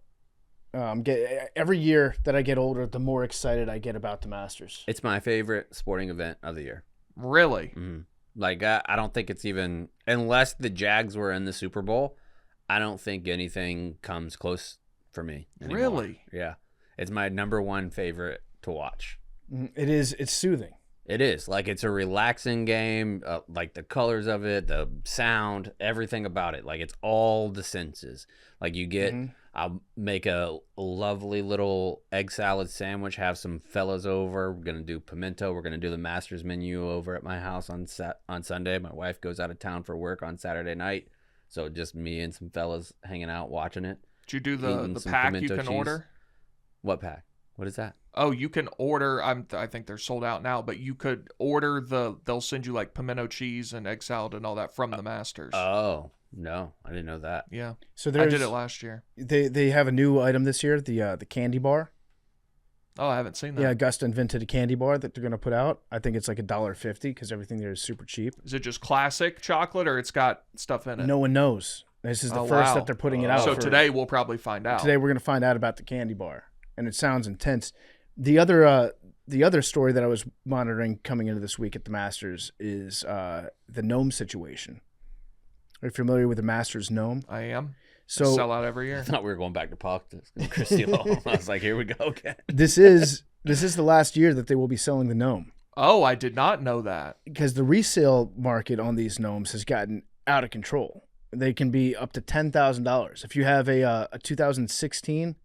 Every year that I get older, the more excited I get about the Masters. It's my favorite sporting event of the year. Really? Mm-hmm. Like, I don't think it's even, unless the Jags were in the Super Bowl, I don't think anything comes close for me anymore. Really? Yeah. It's my number one favorite to watch. It is. It's soothing. It is. Like, it's a relaxing game. Like, the colors of it, the sound, everything about it. Like, it's all the senses. Like, you get, I'll make a lovely little egg salad sandwich, have some fellas over. We're going to do pimento. We're going to do the Masters menu over at my house on Sunday. My wife goes out of town for work on Saturday night. So just me and some fellas hanging out watching it. Did you do the pack you can order? What pack? What is that? Oh, you can order. I think they're sold out now, but you could order they'll send you like pimento cheese and egg salad and all that from the Masters. Oh, no, I didn't know that. Yeah. So I did it last year. They have a new item this year, the candy bar. Oh, I haven't seen that. Yeah, Augusta invented a candy bar that they're going to put out. I think it's like $1.50 because everything there is super cheap. Is it just classic chocolate or it's got stuff in it? No one knows. This is the first that they're putting it out. So today we'll probably find out. Today we're going to find out about the candy bar, and it sounds intense. The other story that I was monitoring coming into this week at the Masters is the gnome situation. Are you familiar with the Masters gnome? I am. So sell out every year. I thought we were going back to politics. Christy Lowell. I was like, here we go again. This is the last year that they will be selling the gnome. Oh, I did not know that. Because the resale market on these gnomes has gotten out of control. They can be up to $10,000. If you have a 2016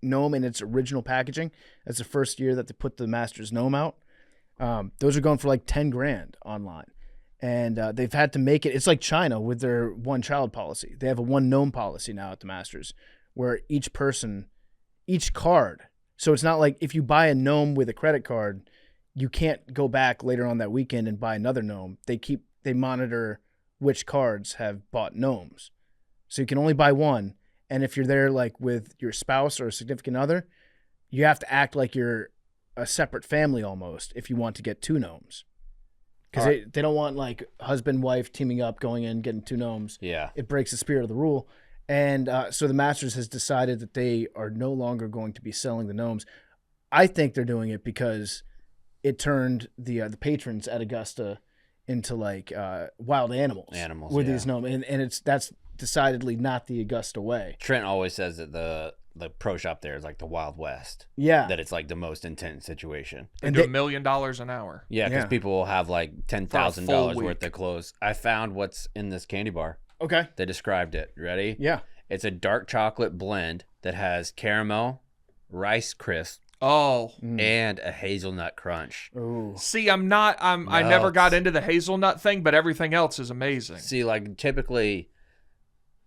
gnome in its original packaging, that's the first year that they put the Masters gnome out. Those are going for like $10,000 online. And they've had to make it. It's like China with their one child policy. They have a one gnome policy now at the Masters, where each card. So it's not like if you buy a gnome with a credit card, you can't go back later on that weekend and buy another gnome. They monitor which cards have bought gnomes, so you can only buy one. And if you're there like with your spouse or a significant other, you have to act like you're a separate family almost if you want to get two gnomes. Because they don't want like husband, wife teaming up, going in, getting two gnomes. Yeah. It breaks the spirit of the rule. And so the Masters has decided that they are no longer going to be selling the gnomes. I think they're doing it because it turned the patrons at Augusta into like wild animals. With these gnomes. And that's decidedly not the Augusta way. Trent always says that the pro shop there is like the Wild West. Yeah. That it's like the most intense situation. And do $1 million an hour. Yeah, because people will have like $10,000 worth of clothes. I found what's in this candy bar. Okay. They described it. Ready? Yeah. It's a dark chocolate blend that has caramel, Rice Crisp, and a hazelnut crunch. Ooh. See, I never got into the hazelnut thing, but everything else is amazing. See, like typically,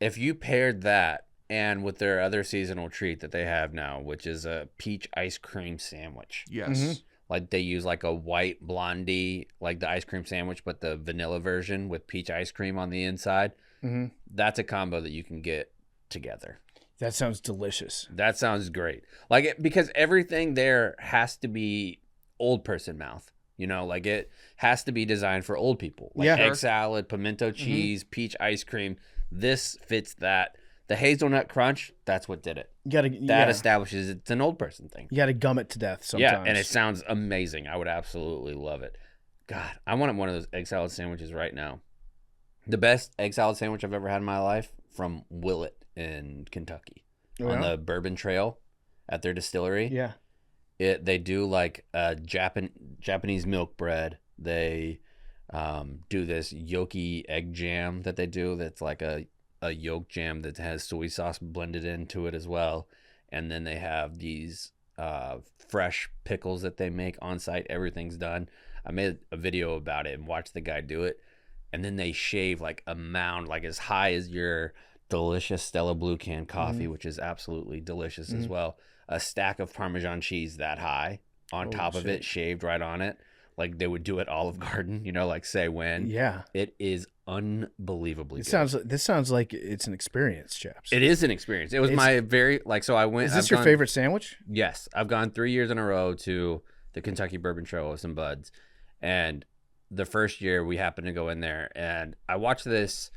if you paired that and with their other seasonal treat that they have now, which is a peach ice cream sandwich. Yes. Mm-hmm. Like they use like a white blondie, like the ice cream sandwich, but the vanilla version with peach ice cream on the inside. Mm-hmm. That's a combo that you can get together. That sounds delicious. That sounds great. Like because everything there has to be old person mouth. You know, like it has to be designed for old people. Like egg salad, pimento cheese, peach ice cream. This fits that. The hazelnut crunch, that's what did it. That establishes it's an old person thing. You got to gum it to death sometimes. Yeah, and it sounds amazing. I would absolutely love it. God, I want one of those egg salad sandwiches right now. The best egg salad sandwich I've ever had in my life from Willett in Kentucky on the Bourbon Trail at their distillery. Yeah. They do like a Japanese milk bread. They do this yolky egg jam that they do that's like a yolk jam that has soy sauce blended into it as well. And then they have these fresh pickles that they make on site. Everything's done. I made a video about it and watched the guy do it. And then they shave like a mound, like as high as your delicious Stella Blue Can coffee, which is absolutely delicious as well. A stack of Parmesan cheese that high on top of it, shaved right on it. Like they would do at Olive Garden, you know, like say when. Yeah. It is unbelievably good. This sounds like it's an experience, chaps. It is an experience. It was my very, so I went. Is this your favorite sandwich? Yes. I've gone 3 years in a row to the Kentucky Bourbon Trail with some buds. And the first year we happened to go in there and I watched this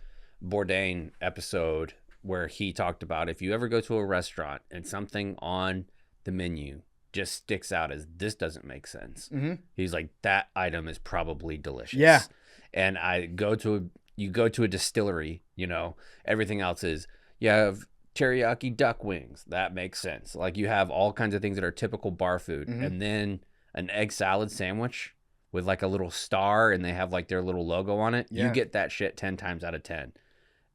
Bourdain episode where he talked about if you ever go to a restaurant and something on the menu just sticks out as this doesn't make sense. Mm-hmm. He's like, that item is probably delicious. Yeah. And you go to a distillery, everything else is, you have teriyaki duck wings. That makes sense. Like, you have all kinds of things that are typical bar food. Mm-hmm. And then an egg salad sandwich with like a little star and they have like their little logo on it. Yeah. You get that shit 10 times out of 10.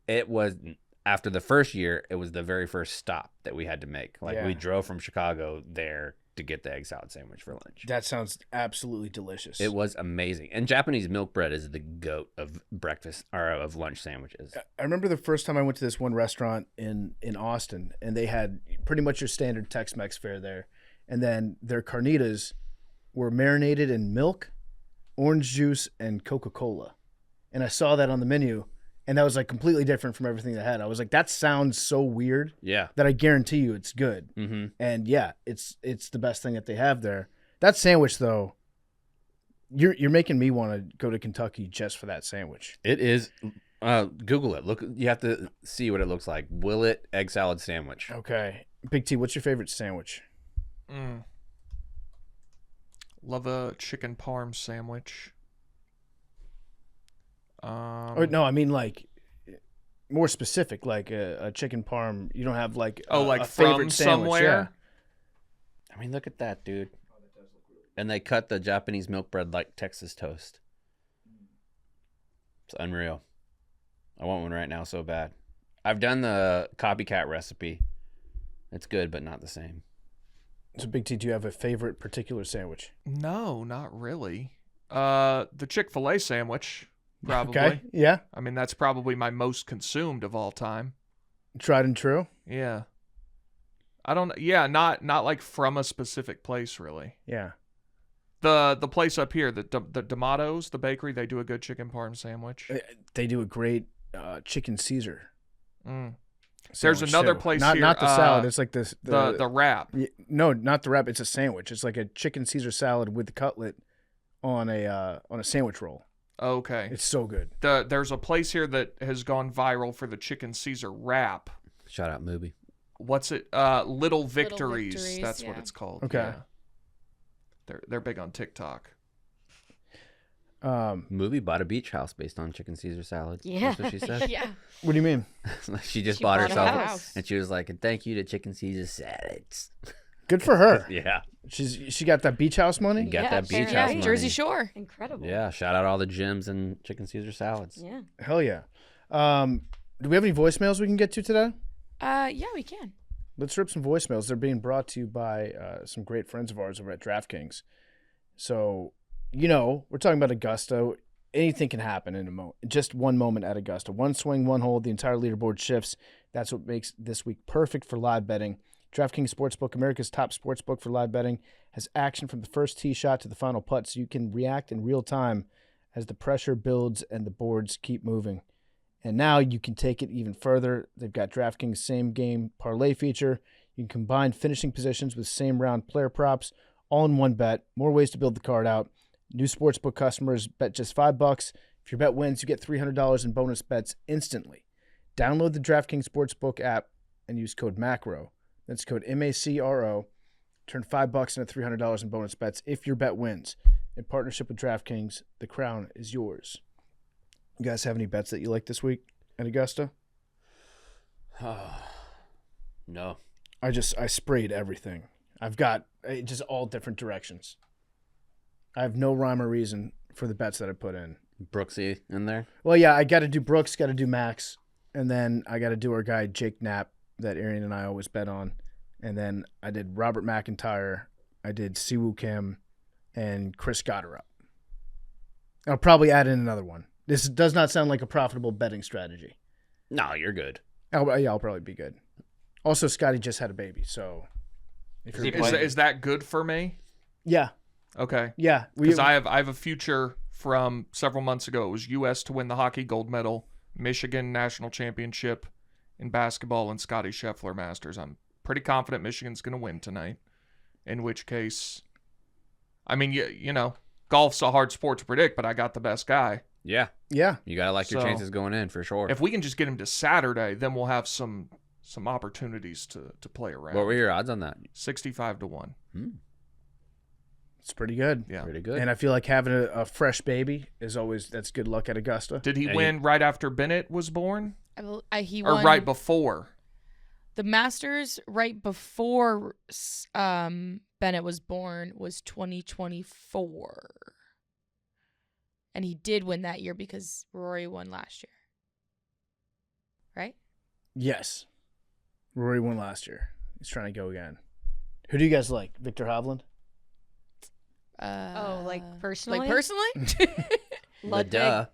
It was, after the first year, it was the very first stop that we had to make. Like, Yeah. we drove from Chicago there to get the egg salad sandwich for lunch. That sounds absolutely delicious. It was amazing. And Japanese milk bread is the goat of breakfast or of lunch sandwiches. I remember the first time I went to this one restaurant in Austin, and they had pretty much your standard Tex-Mex fare there. And then their carnitas were marinated in milk, orange juice, and Coca-Cola. And I saw that on the menu, and that was like completely different from everything they had. I was like, that sounds so weird Yeah. that I guarantee you it's good. Mm-hmm. And yeah, it's the best thing that they have there. That sandwich, though, you're making me want to go to Kentucky just for that sandwich. It is. Google it. Look, you have to see what it looks like. Willet egg salad sandwich. Okay. Big T, what's your favorite sandwich? Love a chicken parm sandwich. Oh, no, I mean like more specific, like a chicken parm. You don't have like like a from favorite sandwich. somewhere? I mean, look at that, dude. And they cut the Japanese milk bread like Texas toast. It's unreal. I want one right now so bad. I've done the copycat recipe. It's good, but not the same. So, Big T, do you have a favorite particular sandwich? No, not really. The Chick-fil-A sandwich, probably. Okay, yeah, I mean, that's probably my most consumed of all time. tried and true. Yeah. I don't. Yeah, not like from a specific place, really. Yeah, The place up here, the D'Amato's, the bakery, they do a good chicken parm sandwich. they do a great chicken Caesar. There's sandwich, another too. place not, here. Not the salad. It's like this. The wrap. No, not the wrap. It's a sandwich. It's like a chicken Caesar salad with the cutlet on a sandwich roll. Okay. It's so good. There's a place here that has gone viral for the chicken Caesar wrap. Shout out Movie. What's it? Little Victories. Victories, That's what yeah. it's called. Okay. Yeah. They're big on TikTok. Movie bought a beach house based on chicken Caesar salad. Yeah. That's what she said. Yeah. What do you mean? Like, she just She bought bought a herself, house. and she was like, and thank you to chicken Caesar salads. Good for her. Yeah. She got that beach house money. Got that beach yeah, house yeah, money. Jersey Shore. Incredible. Yeah. Shout out all the gyms and chicken Caesar salads. Yeah. Hell yeah. Do we have any voicemails we can get to today? Yeah, we can. Let's rip some voicemails. They're being brought to you by some great friends of ours over at DraftKings. So, we're talking about Augusta. Anything can happen in just one moment at Augusta. One swing, one hole, the entire leaderboard shifts. That's what makes this week perfect for live betting. DraftKings Sportsbook, America's top sportsbook for live betting, has action from the first tee shot to the final putt, so you can react in real time as the pressure builds and the boards keep moving. And now you can take it even further. They've got DraftKings same game parlay feature. You can combine finishing positions with same round player props, all in one bet. More ways to build the card out. New sportsbook customers bet just $5. If your bet wins, you get $300 in bonus bets instantly. Download the DraftKings Sportsbook app and use code MACRO. That's code MACRO. Turn $5 into $300 in bonus bets if your bet wins. In partnership with DraftKings, the crown is yours. You guys have any bets that you like this week at Augusta? No. I sprayed everything. I've got just all different directions. I have no rhyme or reason for the bets that I put in. Brooksy in there. Well, yeah, I got to do Brooks, got to do Max, and then I got to do our guy Jake Knapp that Arian and I always bet on. And then I did Robert McIntyre, I did Siwoo Kim, and Chris Gotterup. I'll probably add in another one. This does not sound like a profitable betting strategy. No, you're good. I'll probably be good. Also, Scotty just had a baby, so if you're Is that good for me? yeah, Okay. yeah, Because I have a future from several months ago. It was U.S. to win the hockey gold medal, Michigan national championship in basketball, and Scotty Scheffler Masters. I'm pretty confident Michigan's going to win tonight. In which case, I mean, golf's a hard sport to predict, but I got the best guy. Yeah. Yeah. You got to like your So, chances going in for sure. If we can just get him to Saturday, then we'll have some opportunities to play around. What were your odds on that? 65-1. It's pretty good. Yeah. Pretty good. And I feel like having a fresh baby that's good luck at Augusta. Did he And win right after Bennett was born? He Or won right before? the Masters right before Bennett was born was 2024. And he did win that year because Rory won last year. Right? Yes. Rory won last year. He's trying to go again. Who do you guys like? Victor Hovland? Like personally? Like personally? The duh.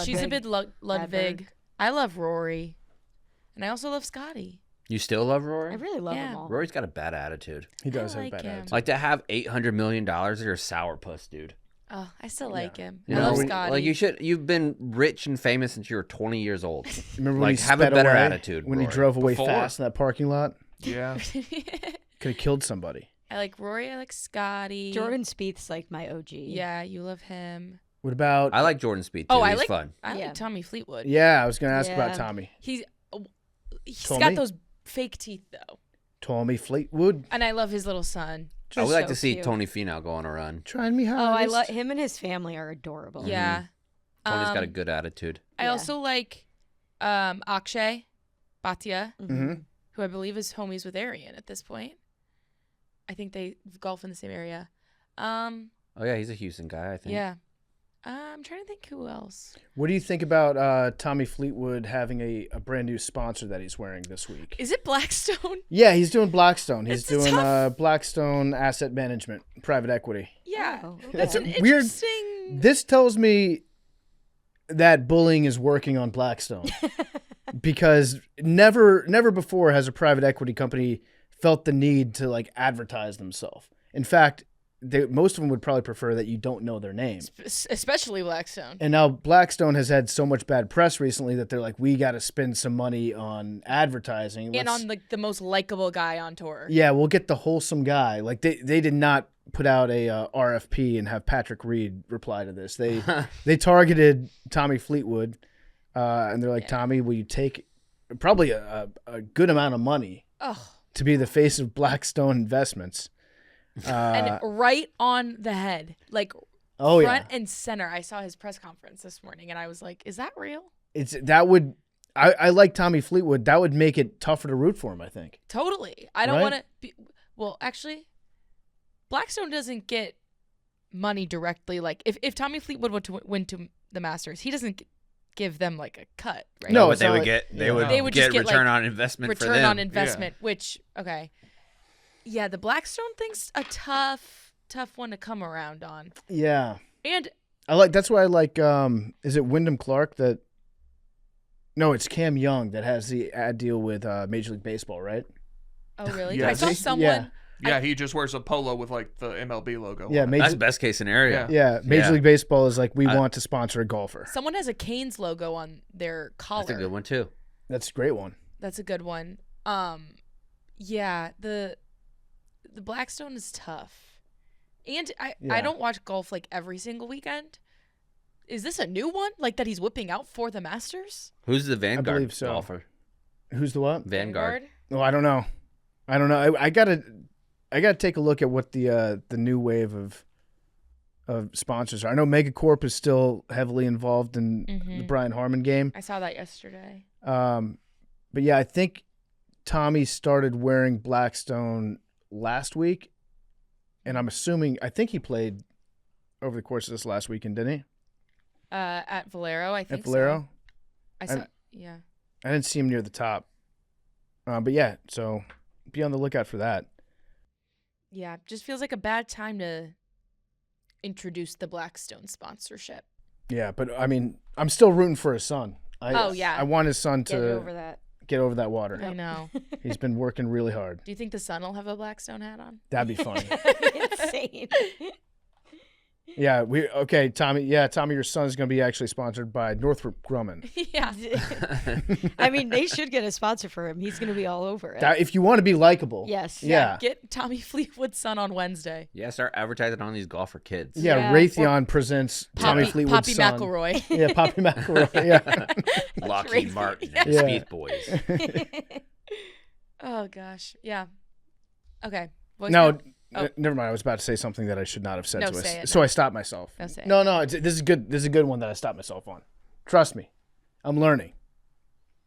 She's a bit Ludwig. I love Rory. And I also love Scotty. You still love I Rory? really love Yeah. them all. Rory's got a bad attitude. He does I have a like bad him. attitude. Like to have $800 million, you're a sourpuss, dude. Oh, I still like him. You I know, love Scotty. like you've been rich and famous since you were 20 years old. Remember when Like, he have a sped better away? attitude, When he Rory. drove away Before. fast in that parking lot? Yeah. Could have killed somebody. I like Rory. I like Scotty. Jordan Spieth's like my OG. Yeah, you love him. What about... I like Jordan Speed too. Oh, I He's like fun. I Yeah. like Tommy Fleetwood. Yeah, I was going to ask Yeah. about Tommy. He's Tommy? got those fake teeth though, Tommy Fleetwood. and I love his little son. I would like to so see cute. Tony Finau go on a run. Trying me Oh, hard. I love him and his family are adorable. Yeah. Tony's got a good attitude. I Yeah. also like Akshay Bhatia, Mm-hmm. who I believe is homies with Arian at this point. I think they golf in the same area. Oh yeah, he's a Houston guy, I think. Yeah. I'm trying to think who else. What do you think about Tommy Fleetwood having a brand new sponsor that he's wearing this week? Is it Blackstone? Yeah, he's doing Blackstone. He's It's a doing tough- Blackstone Asset Management, private equity. Yeah. Oh, That's okay. an Weird- interesting. This tells me that bullying is working on Blackstone because never before has a private equity company felt the need to like advertise themselves. In fact, most of them would probably prefer that you don't know their name. Especially Blackstone. And now Blackstone has had so much bad press recently that they're like, we got to spend some money on advertising. And on like the most likable guy on tour. Yeah, we'll get the wholesome guy. Like they did not put out a RFP and have Patrick Reed reply to this. They targeted Tommy Fleetwood, and they're like, Tommy, will you take probably a good amount of money to be the face of Blackstone Investments? And right on the head. Like Oh front yeah, and center. I saw his press conference this morning and I was like, is that real? I like Tommy Fleetwood. That would make it tougher to root for him, I think. Totally. I don't Right? want to be. Well, actually, Blackstone doesn't get money directly. Like if Tommy Fleetwood went to the Masters, he doesn't give them like a cut, right? No, but it's they not would like- get yeah. They would just get, return like, on investment for Return them. on investment, which okay, yeah, the Blackstone thing's a tough one to come around on. Yeah. And That's why I like is it Wyndham Clark that no, it's Cam Young that has the ad deal with Major League Baseball, right? oh really? Yeah. I saw Yeah. someone. Yeah, he just wears a polo with like the MLB logo. Yeah, on it. That's best case scenario. Yeah. Major Yeah. League Baseball is like we want to sponsor a golfer. Someone has a Canes logo on their collar. That's a good one too. That's a great one. That's a good one. Yeah, the Blackstone is tough. And I Yeah. don't watch golf like every single weekend. Is this a new one? Like that he's whipping out for the Masters? Who's the Vanguard believe so. golfer? Who's the what? Vanguard. Oh, I don't know. I gotta take a look at what the new wave of sponsors are. I know Megacorp is still heavily involved in the Brian Harmon game. I saw that yesterday. But yeah, I think Tommy started wearing Blackstone last week, and I think he played over the course of this last weekend, didn't he? At Valero, I think. At Valero? So. I saw. Yeah. I didn't see him near the top. But yeah, so be on the lookout for that. Yeah. Just feels like a bad time to introduce the Blackstone sponsorship. Yeah, but I mean, I'm still rooting for his son. Oh, yeah. I want his son Get to over that. get over that water. I know. He's been working really hard. Do you think the son will have a Blackstone hat on? That'd be funny. Insane. Yeah, okay, Tommy. Yeah, Tommy, your son is going to be actually sponsored by Northrop Grumman. Yeah. I mean, they should get a sponsor for him. He's going to be all over it. If you want to be likable. Yes. Yeah. Get Tommy Fleetwood's son on Wednesday. Yeah, start advertising on these golfer kids. Yeah, Yeah. Raytheon presents Tommy Fleetwood's Poppy son. McElroy. Yeah, Poppy McElroy. Yeah. Lockheed Martin and Yeah. Speed Boys. Oh gosh. Yeah. Okay. No, Oh. never mind. I was about to say something that I should not have said. No, So, say it, so no. I stopped myself. No, say it. No. This is good. This is a good one that I stopped myself on. Trust me, I'm learning.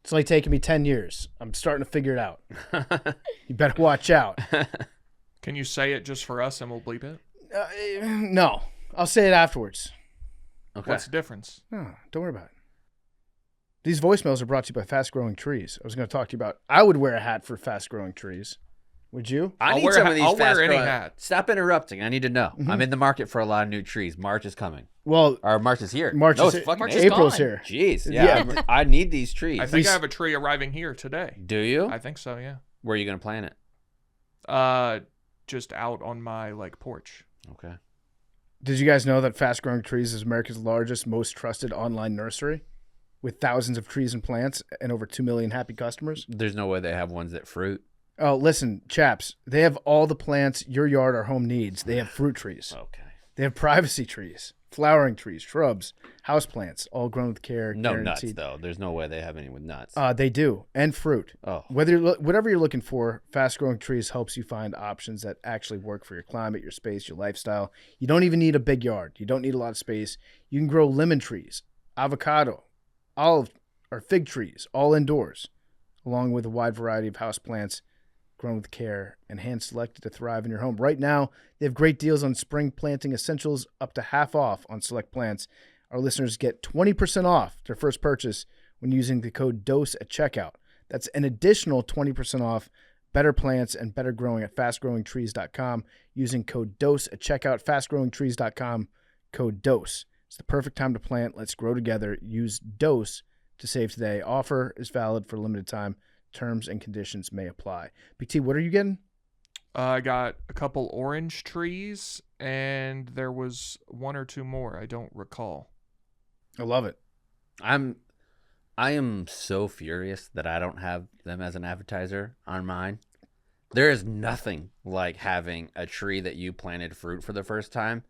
It's only taken me 10 years. I'm starting to figure it out. You better watch out. Can you say it just for us and we'll bleep it? No, I'll say it afterwards. Okay. What's the difference? No, don't worry about it. These voicemails are brought to you by Fast Growing Trees. I was going to talk to you about. I would wear a hat for Fast Growing Trees. Would you? I I'll need wear some a- of these I'll wear fast any growing- hat. Stop interrupting. I need to know. Mm-hmm. I'm in the market for a lot of new trees. March is coming. Well, Or March is here. March no, is it's fucking March is April's gone. here. Jeez. Yeah. Yeah. I need these trees. I think I have a tree arriving here today. Do you? I think so, yeah. Where are you going to plant it? Just out on my porch. Okay. Did you guys know that Fast Growing Trees is America's largest, most trusted online nursery with thousands of trees and plants and over 2 million happy customers? There's no way they have ones that fruit. Oh, listen, chaps, they have all the plants your yard or home needs. They have fruit trees. Okay. They have privacy trees, flowering trees, shrubs, house plants, all grown with care. No nuts, guaranteed. though. There's no way they have any with nuts. They do, and fruit. Oh. Whatever you're looking for, Fast Growing Trees helps you find options that actually work for your climate, your space, your lifestyle. You don't even need a big yard. You don't need a lot of space. You can grow lemon trees, avocado, olive or fig trees, all indoors, along with a wide variety of house plants grown with care and hand-selected to thrive in your home. Right now, they have great deals on spring planting essentials, up to half off on select plants. Our listeners get 20% off their first purchase when using the code DOSE at checkout. That's an additional 20% off better plants and better growing at fastgrowingtrees.com using code DOSE at checkout. Fastgrowingtrees.com, code DOSE. It's the perfect time to plant. Let's grow together. Use DOSE to save today. Offer is valid for a limited time. Terms and conditions may apply. Big T, what are you getting? I got a couple orange trees, and there was one or two more. I don't recall. I love it. I am so furious that I don't have them as an advertiser on mine. There is nothing like having a tree that you planted fruit for the first time.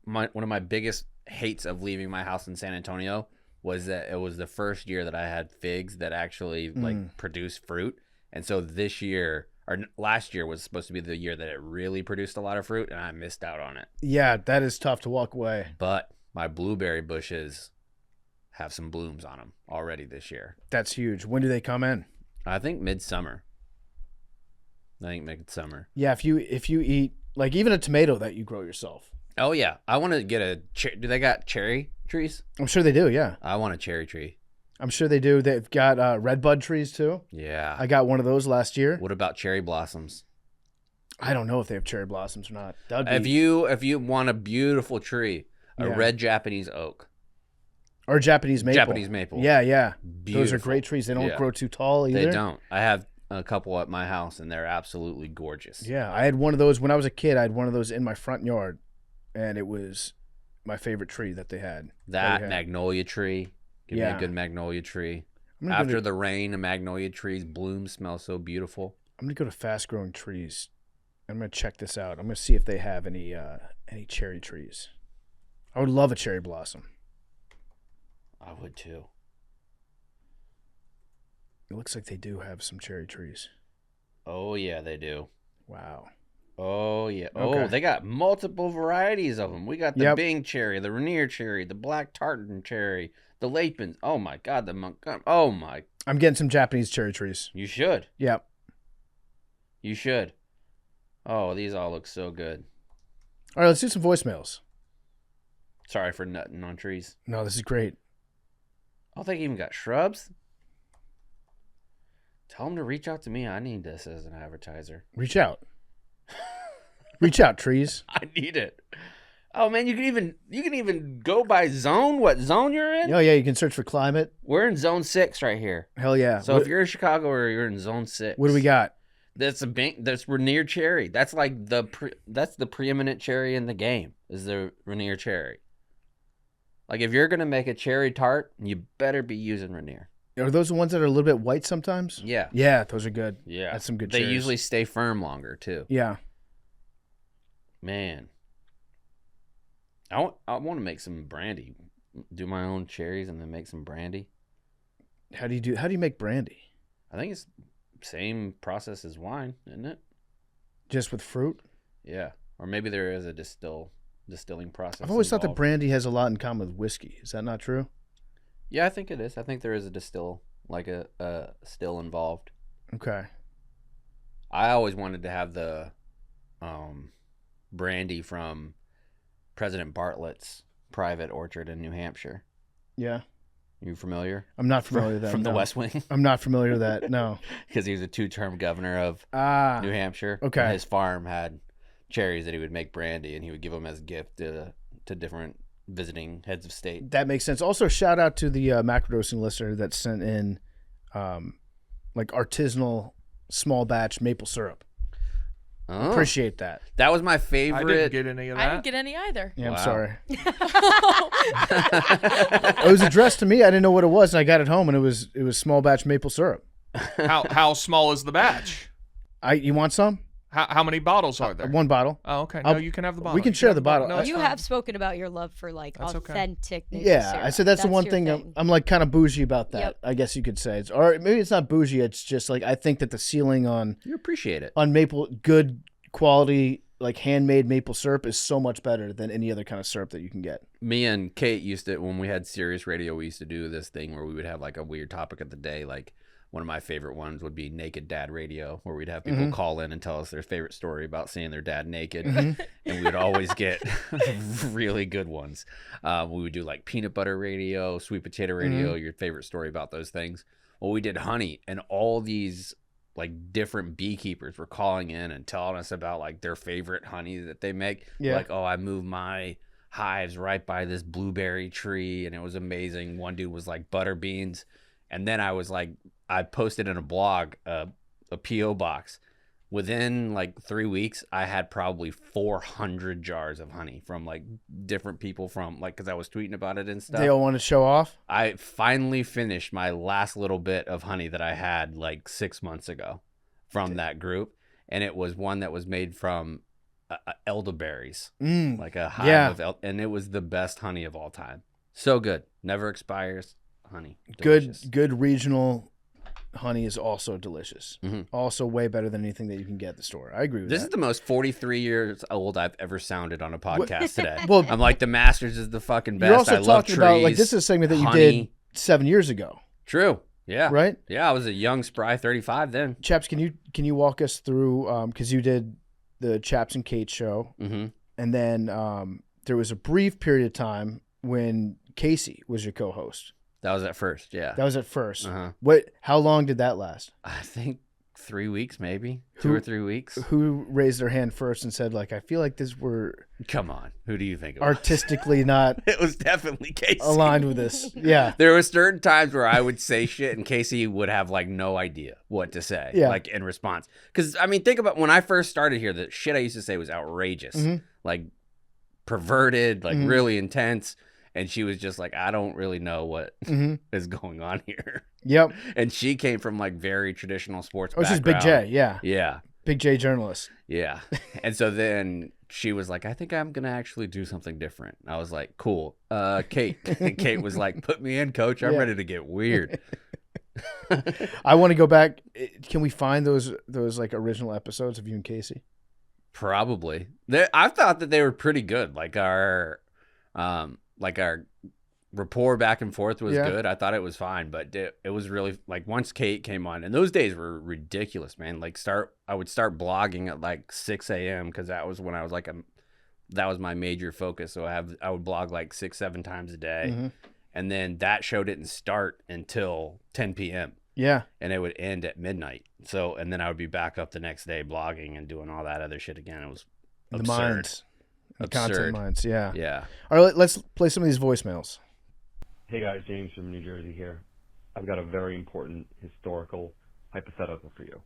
One of my biggest hates of leaving my house in San Antonio was that it was the first year that I had figs that actually produced fruit. And so this year or last year was supposed to be the year that it really produced a lot of fruit, and I missed out on it. Yeah, that is tough to walk away. But my blueberry bushes have some blooms on them already this year. That's huge. When do they come in? I think midsummer. Yeah, if you eat like even a tomato that you grow yourself. Oh yeah, I want to get a. Do they got cherry trees? I'm sure they do. Yeah, I want a cherry tree. I'm sure they do. They've got redbud trees too. Yeah. I got one of those last year. What about cherry blossoms? I don't know if they have cherry blossoms or not. That'd be, If you want a beautiful tree, a Yeah. red Japanese oak. or Japanese maple. Japanese maple. Yeah, yeah. Those are Beautiful. great trees. They don't Yeah. grow too tall either. They don't. I have a couple at my house, and they're absolutely gorgeous. Yeah, I had one of those when I was a kid. I had one of those in my front yard, and it was my favorite tree that they had. That we had. magnolia tree. Give me Yeah. a good magnolia tree. I'm gonna, After go to, the rain, a magnolia tree's bloom smells so beautiful. I'm gonna go to Fast Growing Trees. I'm gonna check this out. I'm gonna see if they have any cherry trees. I would love a cherry blossom. I would too. It looks like they do have some cherry trees. Oh yeah, they do. Wow. Oh yeah. Okay. Oh, they got multiple varieties of them. We got the Yep. Bing cherry, the Rainier cherry, the Black Tartan cherry, the Lapins. Oh my God, the Montgomery. Oh my. I'm getting some Japanese cherry trees. You should. Yep. You should. Oh, these all look so good. All right, let's do some voicemails. Sorry for nutting on trees. No, this is great. Oh, they even got shrubs. Tell them to reach out to me. I need this as an advertiser. Reach out. Reach out, trees. I need it. Oh man, you can even go by zone. What zone you're in? Oh yeah, you can search for climate. We're in zone 6 right here. Hell yeah. So what, if you're in Chicago or you're in zone 6. what do we got? That's Rainier cherry. That's like that's the preeminent cherry in the game. Is the Rainier cherry. Like if you're gonna make a cherry tart, you better be using Rainier. Are those the ones that are a little bit white sometimes? Yeah. Yeah, those are good. Yeah. That's some good They cherries. usually stay firm longer too. Yeah. Man. I want to make some brandy. Do my own cherries and then make some brandy. How do you make brandy? I think it's same process as wine, isn't it? Just with fruit? Yeah. Or maybe there is a distilling process. I've always thought that involved. brandy has a lot in common with whiskey. Is that not true? Yeah, I think it is. I think there is a still involved. Okay. I always wanted to have the brandy from President Bartlett's private orchard in New Hampshire. Yeah. You familiar? I'm not familiar with that. From the no. West Wing? I'm not familiar with that. No. Because he was a 2-term governor of New Hampshire. Okay. And his farm had cherries that he would make brandy, and he would give them as a gift to different visiting heads of state. That makes sense. Also, shout out to the Macrodosing listener that sent in like artisanal small batch maple syrup. Oh, Appreciate that. that was my I favorite. didn't get any of I that. didn't get any either. Yeah, Wow. I'm sorry. It was addressed to me. I didn't know what it was, and I got it home, and it was small batch maple syrup. How small is the batch? You want some? How many bottles are there? One bottle. Oh, okay. No, you can have the bottle. we can You share have the bottle. No, that's You fine. have spoken about your love for like That's okay. authentic maple Yeah, syrup. I said that's the one your thing I'm like kind of bougie about that. Yep. I guess you could say or maybe it's not bougie. It's just like I think that the ceiling on You appreciate it. maple good quality like handmade maple syrup is so much better than any other kind of syrup that you can get. Me and Kate used to, when we had Sirius Radio, we used to do this thing where we would have like a weird topic of the day. Like one of my favorite ones would be Naked Dad Radio, where we'd have people call in and tell us their favorite story about seeing their dad naked. And we would always get really good ones. We would do like peanut butter radio, sweet potato radio, your favorite story about those things. Well, we did honey, and all these like different beekeepers were calling in and telling us about like their favorite honey that they make. Yeah. Like, oh, I moved my hives right by this blueberry tree, and it was amazing. One dude was like butter beans. And then I was like, I posted in a blog a P.O. box. Within like 3 weeks, I had probably 400 jars of honey from like different people from like, because I was tweeting about it and stuff. They all want to show off. I finally finished my last little bit of honey that I had like 6 months ago from that group. And it was one that was made from elderberries, like a hive of and it was the best honey of all time. So good. Never expires. Honey. Delicious. Good regional honey is also delicious. Mm-hmm. Also way better than anything that you can get at the store. I agree with This that. is the most 43 years old I've ever sounded on a podcast today. Well, I'm like, the Masters is the fucking best. You're also I love talking trees. about like this is a segment that you honey. did 7 years ago, True. Yeah. right? Yeah, I was a young, spry 35 then. Chaps, can you walk us through because you did the Chaps and Kate show, Mm-hmm. and then there was a brief period of time when Casey was your co-host. That was at first, yeah. That was at first. Uh-huh. How long did that last? I think 3 weeks, maybe 2 or 3 weeks. Who raised their hand first and said like I feel like this we're Come on, who do you think it was? artistically not It was definitely Casey. aligned with this? Yeah. There was certain times where I would say shit and Casey would have like no idea what to say, Yeah. like in response. Because I mean, think about when I first started here, the shit I used to say was outrageous, like perverted, like really intense. And she was just like, I don't really know what is going on here. Yep. And she came from like very traditional sports Oh, she's Big background. J. Yeah. Yeah. Big J journalist. Yeah. And so then she was like, I think I'm going to actually do something different. I was like, cool. Kate. Kate was like, put me in, coach. I'm Yeah. ready to get weird. I want to go back. Can we find those like original episodes of you and Casey? Probably. I thought that they were pretty good. Like our rapport back and forth was good. I thought it was fine, but it was really like once Kate came on, and those days were ridiculous, man. Like I would start blogging at like 6 a.m. because that was when I was like that was my major focus. So I would blog like 6-7 times a day, and then that show didn't start until 10 p.m. Yeah. and it would end at midnight. So and then I would be back up the next day blogging and doing all that other shit again. It was The absurd. minds. The content Absurd. minds. Yeah. Yeah. All right. Let's play some of these voicemails. Hey guys, James from New Jersey here. I've got a very important historical hypothetical for you.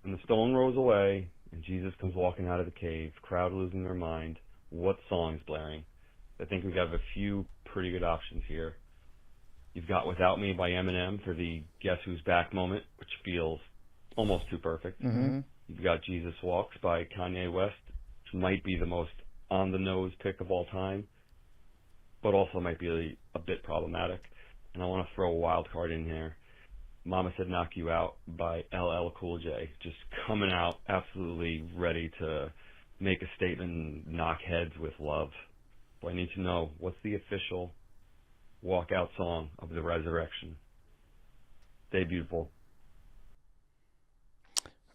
In the Stolen goes away and Jesus comes walking out of the cave, crowd losing their mind, what song's blaring? I think we have a few pretty good options here. You've got Without Me by Eminem for the Guess Who's Back moment, which feels almost too perfect. Mm-hmm. You've got Jesus Walks by Kanye West, which might be the most on-the-nose pick of all time, but also might be a bit problematic. And I want to throw a wild card in here. Mama Said Knock You Out by LL Cool J, just coming out absolutely ready to make a statement and knock heads with love. But I need to know, what's the official walkout song of the resurrection? Stay beautiful.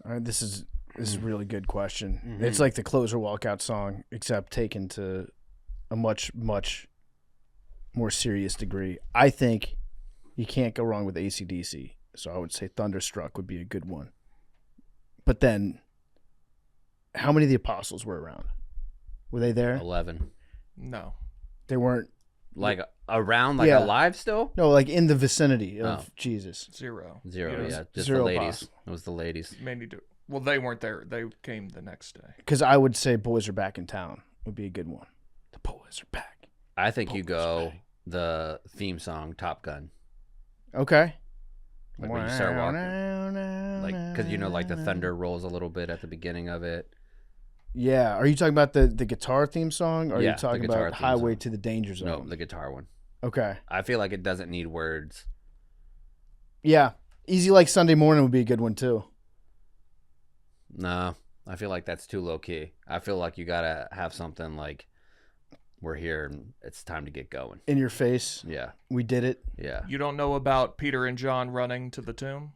All right, this is a really good question. Mm-hmm. It's like the closer walkout song, except taken to a much, much more serious degree. I think you can't go wrong with AC/DC, so I would say Thunderstruck would be a good one. But then, how many of the apostles were around? Were they there? 11. No. They weren't. Like around, like Yeah. alive still? No, like in the vicinity of Jesus. 0. 0, yeah. Just Zero the ladies. apostle. It was the ladies. Well, they weren't there. They came the next day. Because I would say Boys Are Back in Town would be a good one. The boys are back. I think you Boys go back. the theme song Top Gun. Okay. Like when you start walking. Like, because you know, like the thunder rolls a little bit at the beginning of it. Yeah. Are you talking about the guitar theme song? Or are Yeah, you the talking guitar about theme Highway song. to the Danger Zone? No, the guitar one. Okay. I feel like it doesn't need words. Yeah. Easy Like Sunday Morning would be a good one too. No, I feel like that's too low key. I feel like you gotta have something like, we're here and it's time to get going. In Your Face. Yeah, We did it. yeah. You don't know about Peter and John running to the tomb?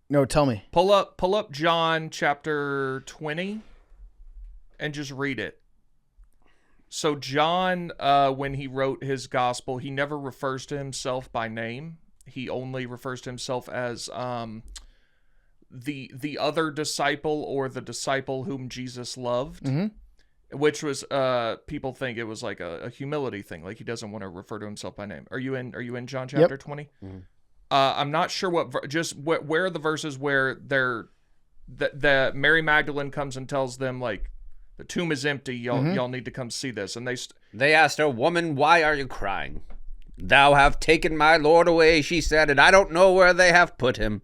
No, tell me. Pull up John chapter 20 and just read it. So John, when he wrote his gospel, he never refers to himself by name. He only refers to himself as the other disciple, or the disciple whom Jesus loved, which was people think it was like a humility thing, like he doesn't want to refer to himself by name. Are you in John chapter 20? Mm-hmm. I'm not sure where are the verses where the Mary Magdalene comes and tells them, like, the tomb is empty, y'all need to come see this. And They asked her, "Woman, why are you crying? Thou have taken my Lord away," she said, "and I don't know where they have put him."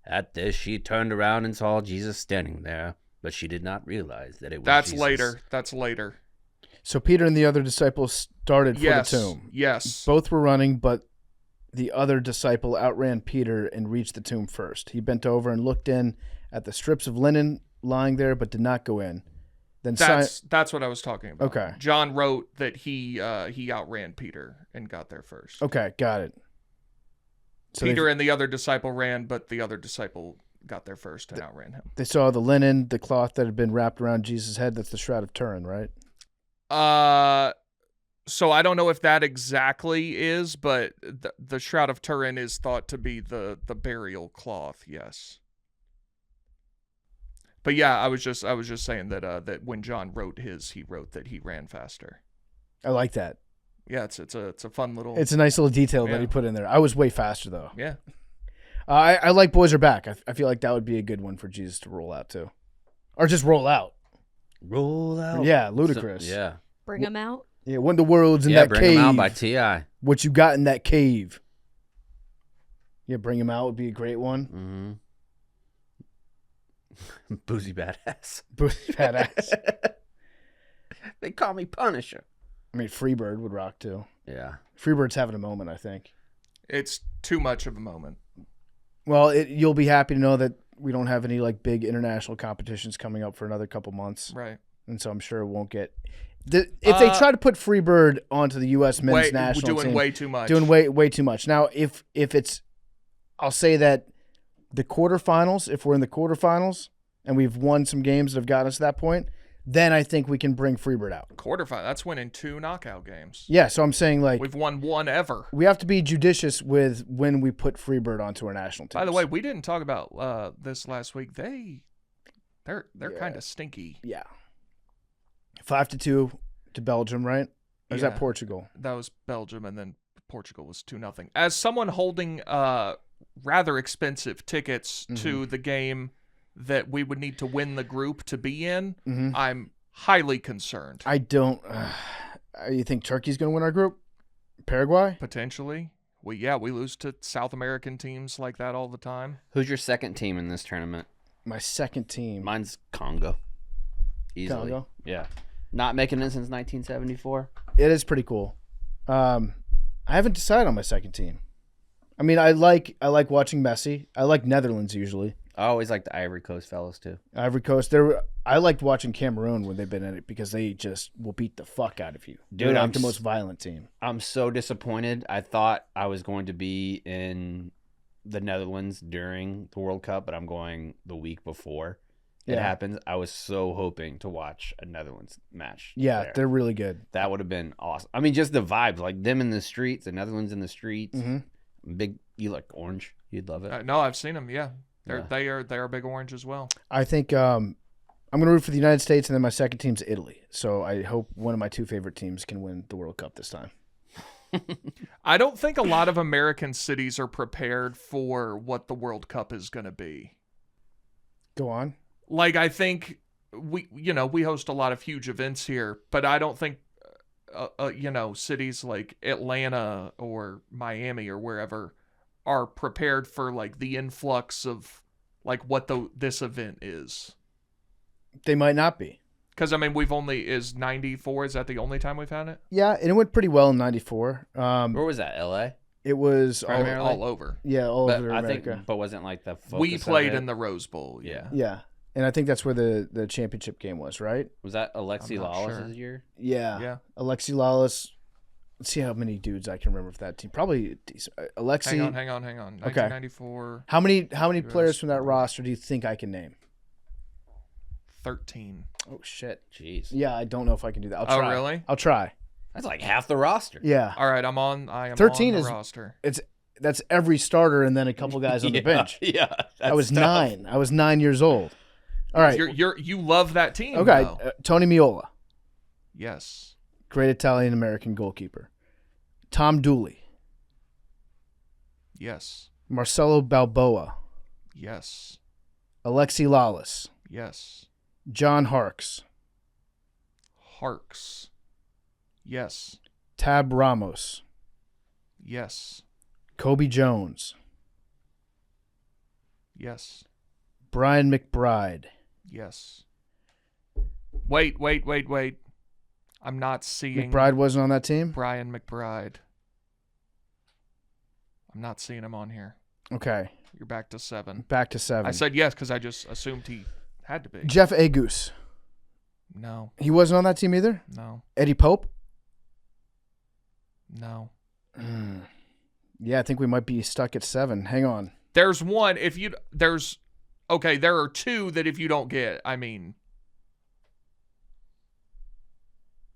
At this, she turned around and saw Jesus standing there, but she did not realize that it was That's Jesus. That's later. So Peter and the other disciples started for the tomb. Yes. Both were running, but the other disciple outran Peter and reached the tomb first. He bent over and looked in at the strips of linen lying there, but did not go in. Then That's what I was talking about. Okay. John wrote that he outran Peter and got there first. Okay, got it. So Peter and the other disciple ran, but the other disciple got there first and outran him. they saw the linen, the cloth that had been wrapped around Jesus' head. That's the Shroud of Turin, right? So I don't know if that exactly is, but the Shroud of Turin is thought to be the burial cloth. Yes. But yeah, I was just saying that when John wrote his, he wrote that he ran faster. I like that. Yeah, it's a fun little. It's a nice little detail that Yeah. he put in there. I was way faster though. Yeah. I like Boys Are Back. I feel like that would be a good one for Jesus to roll out too, or just roll out. Roll out. Yeah, ludicrous. Yeah. Bring them out. Yeah, when the world's in Yeah, that Bring cave. Him Out by T.I. What you got in that cave? Yeah, Bring Him Out would be a great one. Mm-hmm. Boozy badass. Badass. They call me Punisher. I mean, Freebird would rock too. Yeah. Freebird's having a moment, I think. It's too much of a moment. Well, you'll be happy to know that we don't have any like big international competitions coming up for another couple months, Right. and so I'm sure it won't get. If they try to put Freebird onto the U.S. men's national doing team, way too much. doing way too much. Now, if it's, I'll say that the quarterfinals, if we're in the quarterfinals and we've won some games that have gotten us to that point, then I think we can bring Freebird out. Quarterfinal. That's winning 2 knockout games. Yeah, so I'm saying like We've won 1 ever. we have to be judicious with when we put Freebird onto our national team. By the way, we didn't talk about this last week. They're Yeah. kind of stinky. yeah, 5-2 to Belgium, right? Or is that Yeah. Portugal? That was Belgium, and then Portugal was 2-0. As someone holding rather expensive tickets to the game that we would need to win the group to be in, Mhm. I'm highly concerned. I don't. You think Turkey's going to win our group? Paraguay? Potentially. We lose to South American teams like that all the time. Who's your second team in this tournament? My second team. Mine's Congo. Easily. Congo? Yeah. Not making it since 1974. It is pretty cool. I haven't decided on my second team. I mean, I like watching Messi. I like Netherlands usually. I always like the Ivory Coast fellas too. Ivory Coast. I liked watching Cameroon when they've been in it because they just will beat the fuck out of you. Dude, They're I'm like the most violent team. I'm so disappointed. I thought I was going to be in the Netherlands during the World Cup, but I'm going the week before it happens. I was so hoping to watch a Netherlands match. Yeah, there. they're really good. That would have been awesome. I mean, just the vibes, like them in the streets, the Netherlands in the streets. Mm-hmm. You like orange? You'd love it. No, I've seen them. Yeah, Yeah. they are big orange as well. I think I'm going to root for the United States, and then my second team's Italy. So I hope one of my two favorite teams can win the World Cup this time. I don't think a lot of American cities are prepared for what the World Cup is going to be. Go on. Like, I think we host a lot of huge events here, but I don't think, cities like Atlanta or Miami or wherever are prepared for like the influx of like what this event is. They might not be. Because, I mean, is 94, is that the only time we've had it? Yeah, and it went pretty well in '94. Where was that? L.A. It was Primarily? All over. Yeah, all But over I America. think, but wasn't like the focus We of played it? in the Rose Bowl. Yeah. Yeah, and I think that's where the championship game was, right? Was that Alexi I'm not Lawless' sure. year? Yeah. Yeah. Alexi Lawless. Let's see how many dudes I can remember for that team. Probably decent. Alexi. Hang on. Okay. 1994, How many US players from that Bowl. roster do you think I can name? 13. Oh shit. Jeez. Yeah, I don't know if I can do that. I'll Oh, try. really? I'll try. That's like half the roster. Yeah. All right, I am 13 on the is- roster. That's every starter and then a couple guys on the bench. Yeah. I was that's tough. 9. I was 9 years old. All right. You love that team. Okay. though. Tony Meola, Yes. great Italian American goalkeeper. Tom Dooley, Yes. Marcelo Balboa, Yes. Alexi Lawless, Yes. John Harkes, Harks. Yes. Tab Ramos, Yes. Kobe Jones, Yes. Brian McBride. Yes. Wait. I'm not seeing McBride wasn't on that team? Brian McBride. I'm not seeing him on here. Okay. You're back to 7. Back to 7. I said yes because I just assumed he had to be. Jeff Agus. No. He wasn't on that team either? No. Eddie Pope? No. Yeah, I think we might be stuck at 7. Hang on. There's one there are 2 that if you don't get, I mean,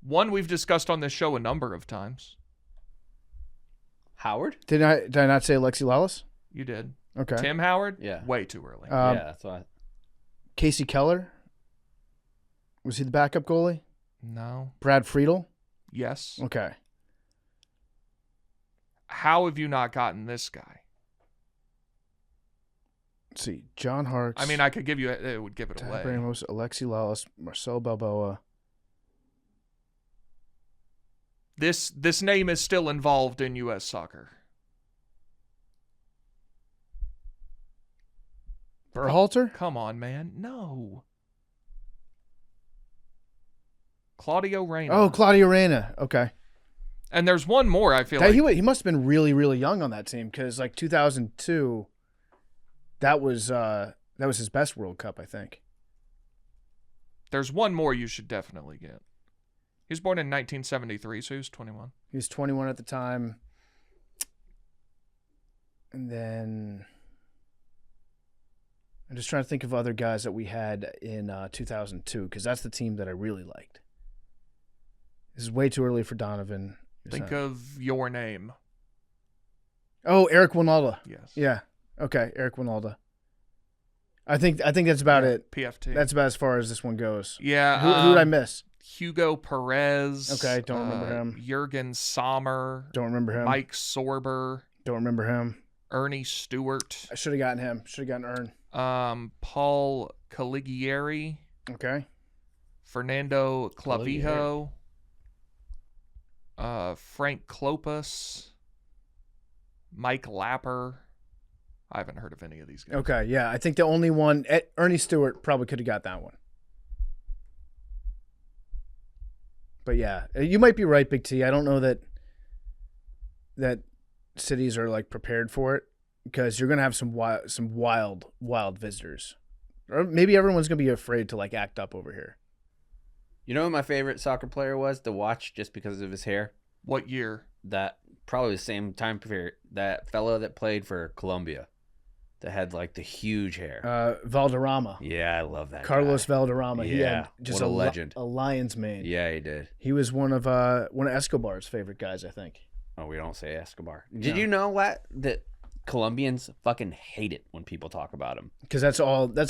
one we've discussed on this show a number of times. Howard? Did I not say Alexi Lawless? You did. Okay. Tim Howard? Yeah. Way too early. Yeah, that's why. Casey Keller? Was he the backup goalie? No. Brad Friedel? Yes. Okay. How have you not gotten this guy? Let's see. John Harkes. I mean, I could give you it would give it Tab away. Ramos, Alexi Lawless, Marcel Balboa. This name is still involved in U.S. soccer. Berhalter? Come on, man. No. Claudio Reyna. Oh, Claudio Reyna. Okay. And there's one more, I feel That- like. he must have been really, really young on that team because, like, 2002, that was his best World Cup, I think. There's one more you should definitely get. He was born in 1973, so he was 21. He was 21 at the time. And then I'm just trying to think of other guys that we had in 2002 because that's the team that I really liked. This is way too early for Donovan. Think of your name. Oh, Eric Winalda. Yes. Yeah. Okay, Eric Winalda. I think that's about it. PFT. That's about as far as this one goes. yeah. Who did I miss? Hugo Perez. Okay, don't remember him. Jurgen Sommer. Don't remember him. Mike Sorber. Don't remember him. Ernie Stewart. I should have gotten him. Should have gotten Ern. Paul Caligari, Okay. Fernando Clavijo, Frank Klopas, Mike Lapper. I haven't heard of any of these guys. Okay, yeah. I think the only one, Ernie Stewart probably could have got that one. But yeah, you might be right, Big T. I don't know that cities are like prepared for it because you're gonna have some wild visitors, or maybe everyone's gonna be afraid to like act up over here. You know who my favorite soccer player was to watch just because of his hair? What year? That probably the same time period. That fellow that played for Colombia, that had like the huge hair. Valderrama. Yeah, I love that. Carlos guy. Valderrama. He Yeah, had just what a legend. A lion's mane. Yeah, he did. He was one of Escobar's favorite guys, I think. Oh, we don't say Escobar. Did you know that Colombians fucking hate it when people talk about him? Because that's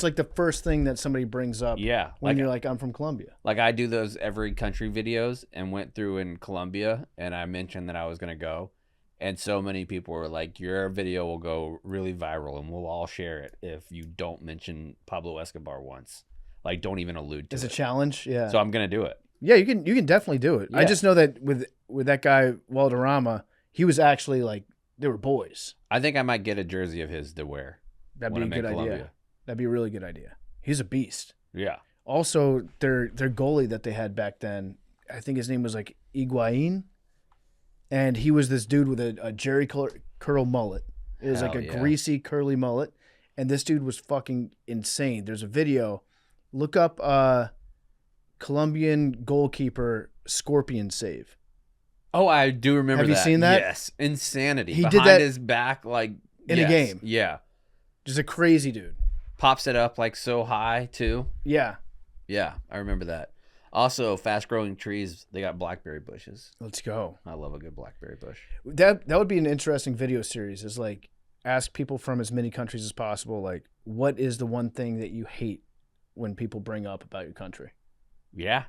like the first thing that somebody brings up. Yeah, when you're like, I'm from Colombia. Like I do those every country videos and went through in Colombia, and I mentioned that I was gonna go, and so many people were like, "Your video will go really viral, and we'll all share it if you don't mention Pablo Escobar once. Like, don't even allude to it." It's a challenge, yeah. So I'm gonna do it. Yeah, you can definitely do it. Yeah. I just know that with that guy Valderrama, he was actually like they were boys. I think I might get a jersey of his to wear. That'd when be a I'm good in idea. Colombia. That'd be a really good idea. He's a beast. Yeah. Also, their goalie that they had back then, I think his name was like Higuain, and he was this dude with a Jerry curl mullet. It was Hell like a yeah. greasy curly mullet, and this dude was fucking insane. There's a video. Look up Colombian goalkeeper scorpion save. Oh, I do remember that. Have you seen that? Yes. Insanity. He Behind did that his back, like in a yes. game. Yeah. Just a crazy dude. Pops it up like so high too. Yeah. Yeah, I remember that. Also, fast growing trees, they got blackberry bushes. Let's go. I love a good blackberry bush. That would be an interesting video series. Is like ask people from as many countries as possible, like, what is the one thing that you hate when people bring up about your country? Yeah.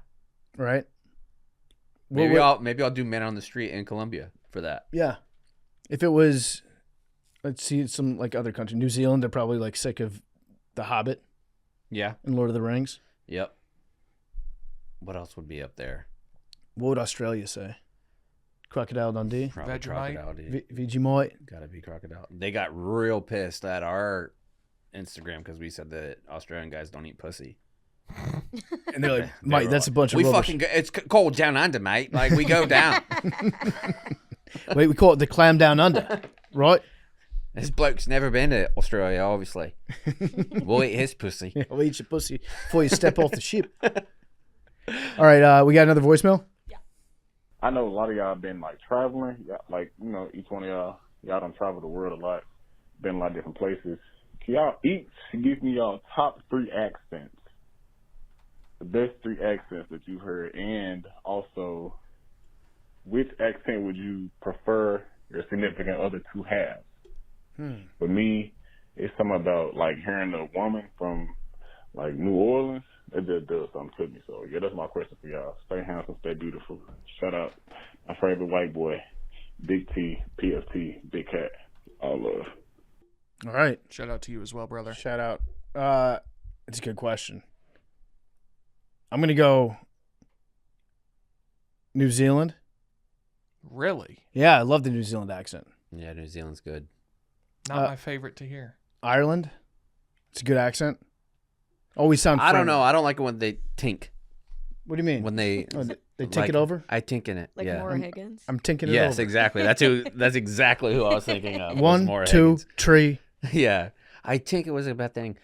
Right? Maybe I'll do Men on the Street in Colombia for that. Yeah. If it was, let's see, some like other country, New Zealand, they're probably like sick of The Hobbit Yeah. and Lord of the Rings. Yep. What else would be up there? What would Australia say? Crocodile Dundee? Probably Vegemite. Crocodile, dude. Vegemite? Gotta be Crocodile. They got real pissed at our Instagram because we said that Australian guys don't eat pussy. And they're like, They Mate, were that's a like, bunch of we rubbish. fucking it's cold down under, mate. Like we go down. Wait, we call it the clam down under, right? This bloke's never been to Australia, obviously. We'll eat his pussy. I'll eat your pussy before you step off the ship. All right, we got another voicemail? I know a lot of y'all been like traveling, like, you know, each one of y'all done traveled the world a lot, been a lot of different places. Can y'all each give me y'all top 3 accents, the best 3 accents that you've heard, and also which accent would you prefer your significant other to have? For me, it's something about like hearing a woman from like New Orleans. It just does something to me. So yeah, that's my question for y'all. Stay handsome, stay beautiful. Shout out my favorite white boy, Big T, PFT, Big Cat. All love. All right. Shout out to you as well, brother. Shout out. It's a good question. I'm going to go New Zealand. Really? Yeah, I love the New Zealand accent. Yeah, New Zealand's good. Not my favorite to hear. Ireland. It's a good accent. Always sound I don't friendly. know. I don't like it when they tink. What do you mean? When they they take like, it over? I tink in it. Like yeah. Maura Higgins. I'm tinking it Yes, over. exactly. That's exactly who I was thinking of. was 1, Maura 2, Higgins. 3. Yeah. I think it was a bad thing.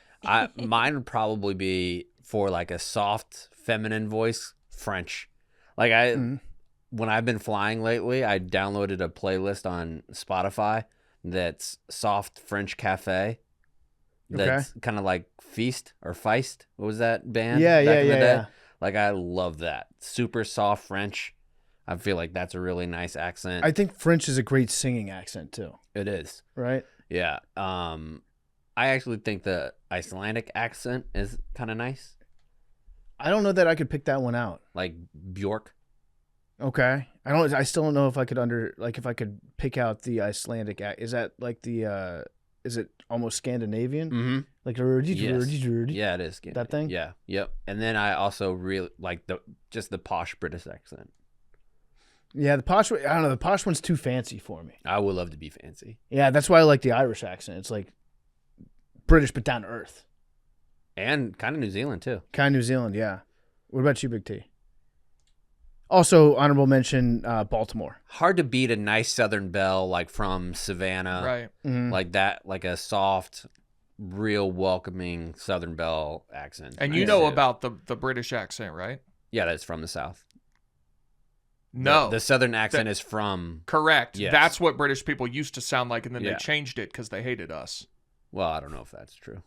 Mine would probably be for like a soft feminine voice, French. Like when I've been flying lately, I downloaded a playlist on Spotify that's soft French cafe. That's kind of like Feast or Feist. What was that band? Yeah, back in the day? yeah. Like I love that. Super soft French. I feel like that's a really nice accent. I think French is a great singing accent too. It is. Right? Yeah. I actually think the Icelandic accent is kind of nice. I don't know that I could pick that one out. Like Bjork. Okay. I still don't know if I could if I could pick out the Icelandic is that like the is it almost Scandinavian? Mm-hmm. Like Yeah, it is. That thing? Yeah, yep. And then I also really like the posh British accent. Yeah, the posh. I don't know. The posh one's too fancy for me. I would love to be fancy. Yeah, that's why I like the Irish accent. It's like British but down to earth. And kind of New Zealand too. Kind of New Zealand, yeah. What about you, Big T? Also, honorable mention, Baltimore. Hard to beat a nice Southern belle like from Savannah. Right. Mm-hmm. Like that, like a soft, real welcoming Southern belle accent. And you know about the British accent, right? Yeah, that's from the South. No. The Southern accent is from... Correct. Yes. That's what British people used to sound like, and then Yeah. they changed it because they hated us. Well, I don't know if that's true.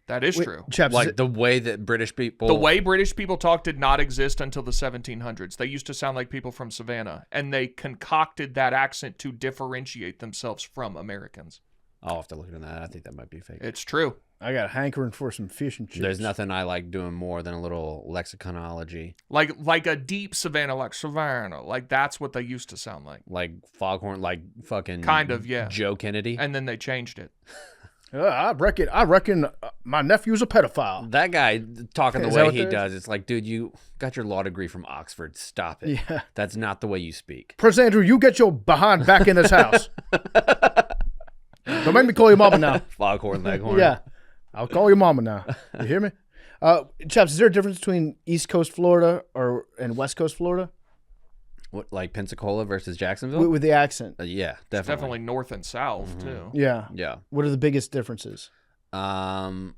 That is true. Chaps, Like the way that British people... The way British people talk did not exist until the 1700s. They used to sound like people from Savannah, and they concocted that accent to differentiate themselves from Americans. I'll have to look into that. I think that might be fake. It's true. I got a hankering for some fish and chips. There's nothing I like doing more than a little lexiconology. Like a deep Savannah, like Savannah. Like that's what they used to sound like. Like Foghorn, like fucking... Kind of, yeah. Joe Kennedy. And then they changed it. I reckon my nephew's a pedophile. That guy talking the Is that way what he there is? does, it's like, dude, you got your law degree from Oxford. Stop it. Yeah. That's not the way you speak. Prince Andrew, you get your behind back in this house. Don't make me call your mama now. Foghorn Leghorn. Yeah. I'll call your mama now. You hear me? Chaps, is there a difference between East Coast Florida and West Coast Florida? What, like Pensacola versus Jacksonville? With the accent? Yeah, It's definitely. definitely north and south, Mm-hmm. too. Yeah. Yeah. What are the biggest differences? It's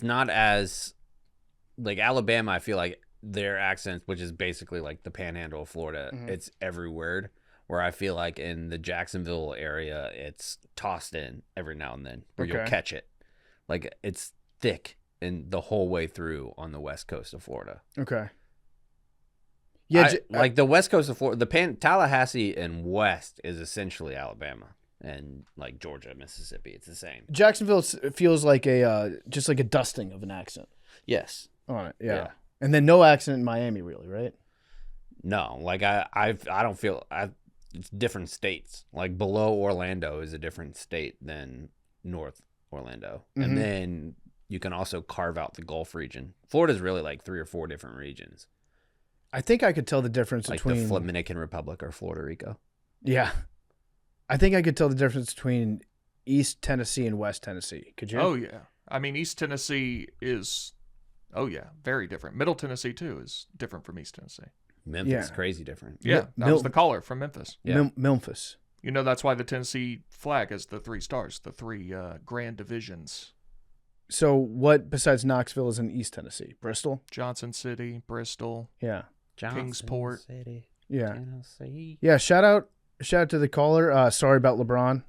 not as like Alabama. I feel like their accents, which is basically like the Panhandle of Florida, it's every word. Where I feel like in the Jacksonville area, it's tossed in every now and then, where you'll Okay. catch it. Like it's thick and the whole way through on the west coast of Florida. Okay. Yeah, like the west coast of Florida, Tallahassee and west is essentially Alabama, and like Georgia, Mississippi, it's the same. Jacksonville feels like just like a dusting of an accent Yes. on it. Yeah. Yeah. And then no accent in Miami, really, right? No, like I don't feel it's different states. Like below Orlando is a different state than North Orlando, and then you can also carve out the Gulf region. Florida's really like 3 or 4 different regions. I think I could tell the difference Like between the Dominican Republic or Puerto Rico. Yeah. I think I could tell the difference between East Tennessee and West Tennessee. Could you? Oh, yeah. I mean, East Tennessee is, very different. Middle Tennessee, too, is different from East Tennessee. Memphis, Yeah. crazy different. Yeah, that was the caller from Memphis. Yeah. Memphis. You know, that's why the Tennessee flag has the 3 stars, the 3 grand divisions. So what besides Knoxville is in East Tennessee? Bristol? Johnson City, Bristol, Yeah. Kingsport. City, Yeah. Tennessee. Yeah, shout out to the caller. Sorry about LeBron.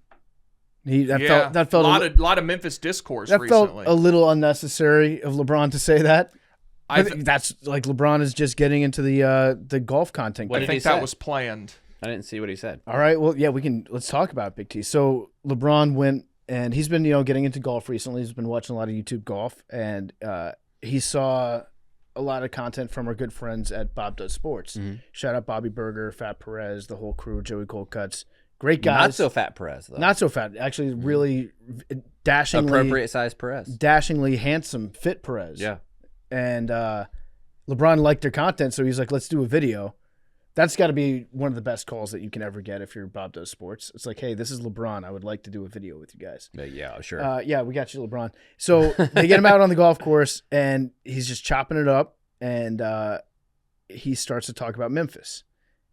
That felt a lot of Memphis discourse that recently. felt a little unnecessary of LeBron to say that. I But that's like LeBron is just getting into the golf content. What I did think he say? that was planned. I didn't see what he said. All right, well, yeah, let's talk about it, Big T. So LeBron went and he's been getting into golf recently. He's been watching a lot of YouTube golf, and he saw a lot of content from our good friends at Bob Does Sports. Shout out Bobby Berger, Fat Perez, the whole crew, Joey Colcuts. Great guys. Not so fat Perez, though. Not so fat. Actually, really dashingly appropriate size Perez. dashingly handsome, fit Perez. Yeah. And LeBron liked their content, so he's like, let's do a video. That's got to be one of the best calls that you can ever get if you're Bob Does Sports. It's like, hey, this is LeBron. I would like to do a video with you guys. Yeah, sure. Yeah, we got you, LeBron. So they get him out on the golf course, and he's just chopping it up, and he starts to talk about Memphis.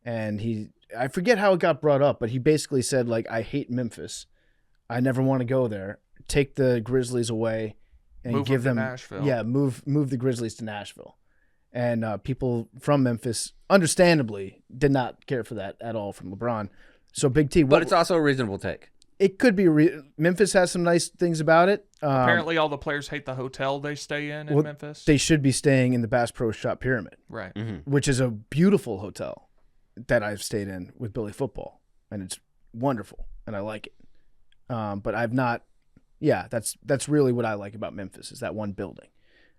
And I forget how it got brought up, but he basically said, like, I hate Memphis. I never want to go there. Take the Grizzlies away and Move give them them to Nashville. Yeah, move the Grizzlies to Nashville. And people from Memphis, understandably, did not care for that at all from LeBron. So Big T, but it's also a reasonable take. it could be. Memphis has some nice things about it. Apparently, all the players hate the hotel they stay in well, Memphis. They should be staying in the Bass Pro Shop Pyramid, Right. which is a beautiful hotel that I've stayed in with Billy Football, and it's wonderful, and I like it. But I've not. Yeah, that's really what I like about Memphis is that one building.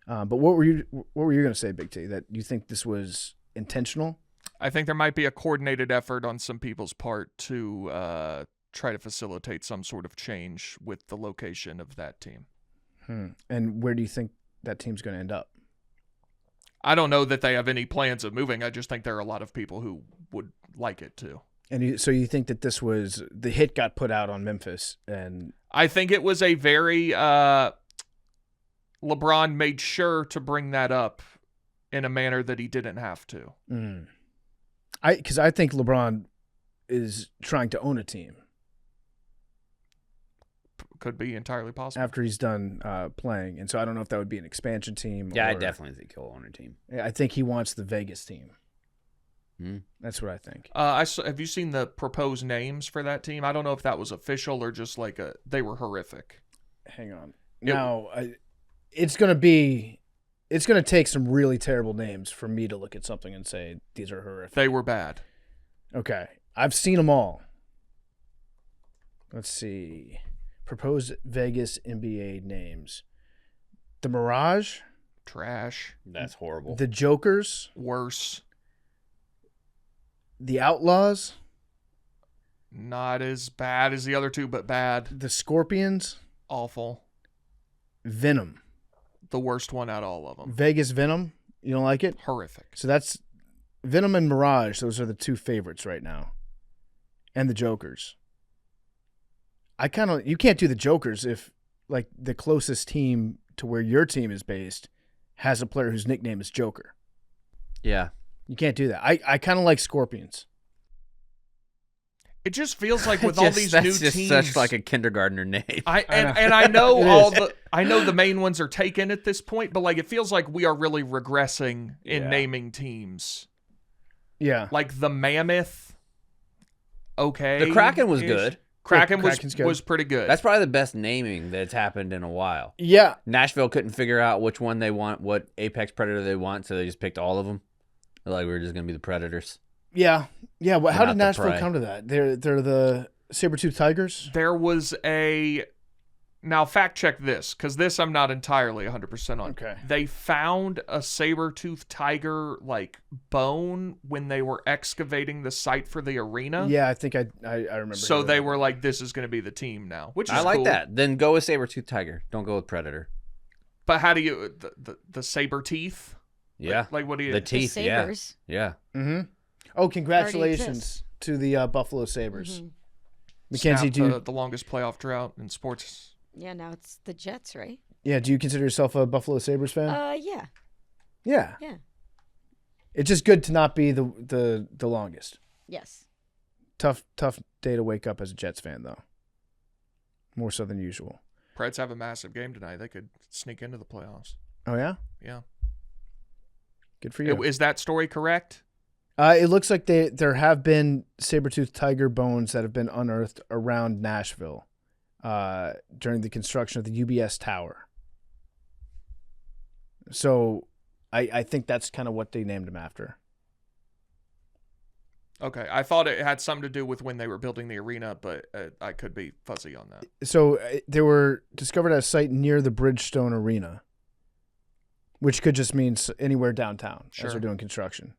But what were you going to say, Big T? That you think this was intentional? I think there might be a coordinated effort on some people's part to try to facilitate some sort of change with the location of that team. And where do you think that team's going to end up? I don't know that they have any plans of moving. I just think there are a lot of people who would like it too. And so you think that this was the hit got put out on Memphis, and I think it was a very LeBron made sure to bring that up in a manner that he didn't have to. Because I think LeBron is trying to own a team. Could be entirely possible. After he's done playing. And so I don't know if that would be an expansion team. Yeah, or, I definitely think he'll own a team. I think he wants the Vegas team. That's what I think. Have you seen the proposed names for that team? I don't know if that was official or just like they were horrific. Hang on. Now, it's going to take some really terrible names for me to look at something and say these are horrific. They were bad. Okay. I've seen them all. Let's see. Proposed Vegas NBA names. The Mirage. Trash. That's horrible. The Jokers. Worse. The Outlaws. Not as bad as the other two, but bad. The Scorpions. Awful. Venom. The worst one out of all of them. Vegas Venom. You don't like it? Horrific. So that's Venom and Mirage. Those are the two favorites right now. And the Jokers. You can't do the Jokers if like the closest team to where your team is based has a player whose nickname is Joker. Yeah. You can't do that. I kind of like Scorpions. It just feels like with all these new that's just teams, such like a kindergartner name. I know I know the main ones are taken at this point, but like it feels like we are really regressing in naming teams. Yeah, like the Mammoth. Okay, The Kraken was good. Kraken Kraken's was pretty good. That's probably the best naming that's happened in a while. Yeah. Nashville couldn't figure out which one they want, what apex predator they want, so they just picked all of them. They're like, we're just gonna be the Predators. Yeah. Well, how did not the Nashville prey. come to that? They're the saber-toothed tigers? There was now fact check this, because this I'm not entirely 100% on. Okay. They found a saber-toothed tiger like bone when they were excavating the site for the arena. Yeah, I think I remember. So hearing they that. were like, this is going to be the team now, which is I like cool. that. Then go with saber-tooth tiger. Don't go with predator. But how do you the saber teeth? Yeah. Like what do you? The teeth. The Yeah. Sabres. Yeah. Mm-hmm. Oh, congratulations exists. to the Buffalo Sabres. Mhm. Mackenzie, Snapped the longest playoff drought in sports. Yeah, now it's the Jets, right? do you consider yourself a Buffalo Sabres fan? Yeah. Yeah. Yeah. It's just good to not be the longest. Yes. Tough day to wake up as a Jets fan, though. More so than usual. Preds have a massive game tonight. They could sneak into the playoffs. Oh, yeah? Yeah. Good for you. Is that story correct? It looks like there have been saber-toothed tiger bones that have been unearthed around Nashville during the construction of the UBS Tower. So I think that's kind of what they named him after. Okay. I thought it had something to do with when they were building the arena, but I could be fuzzy on that. So they were discovered at a site near the Bridgestone Arena, which could just mean anywhere downtown as they're doing construction.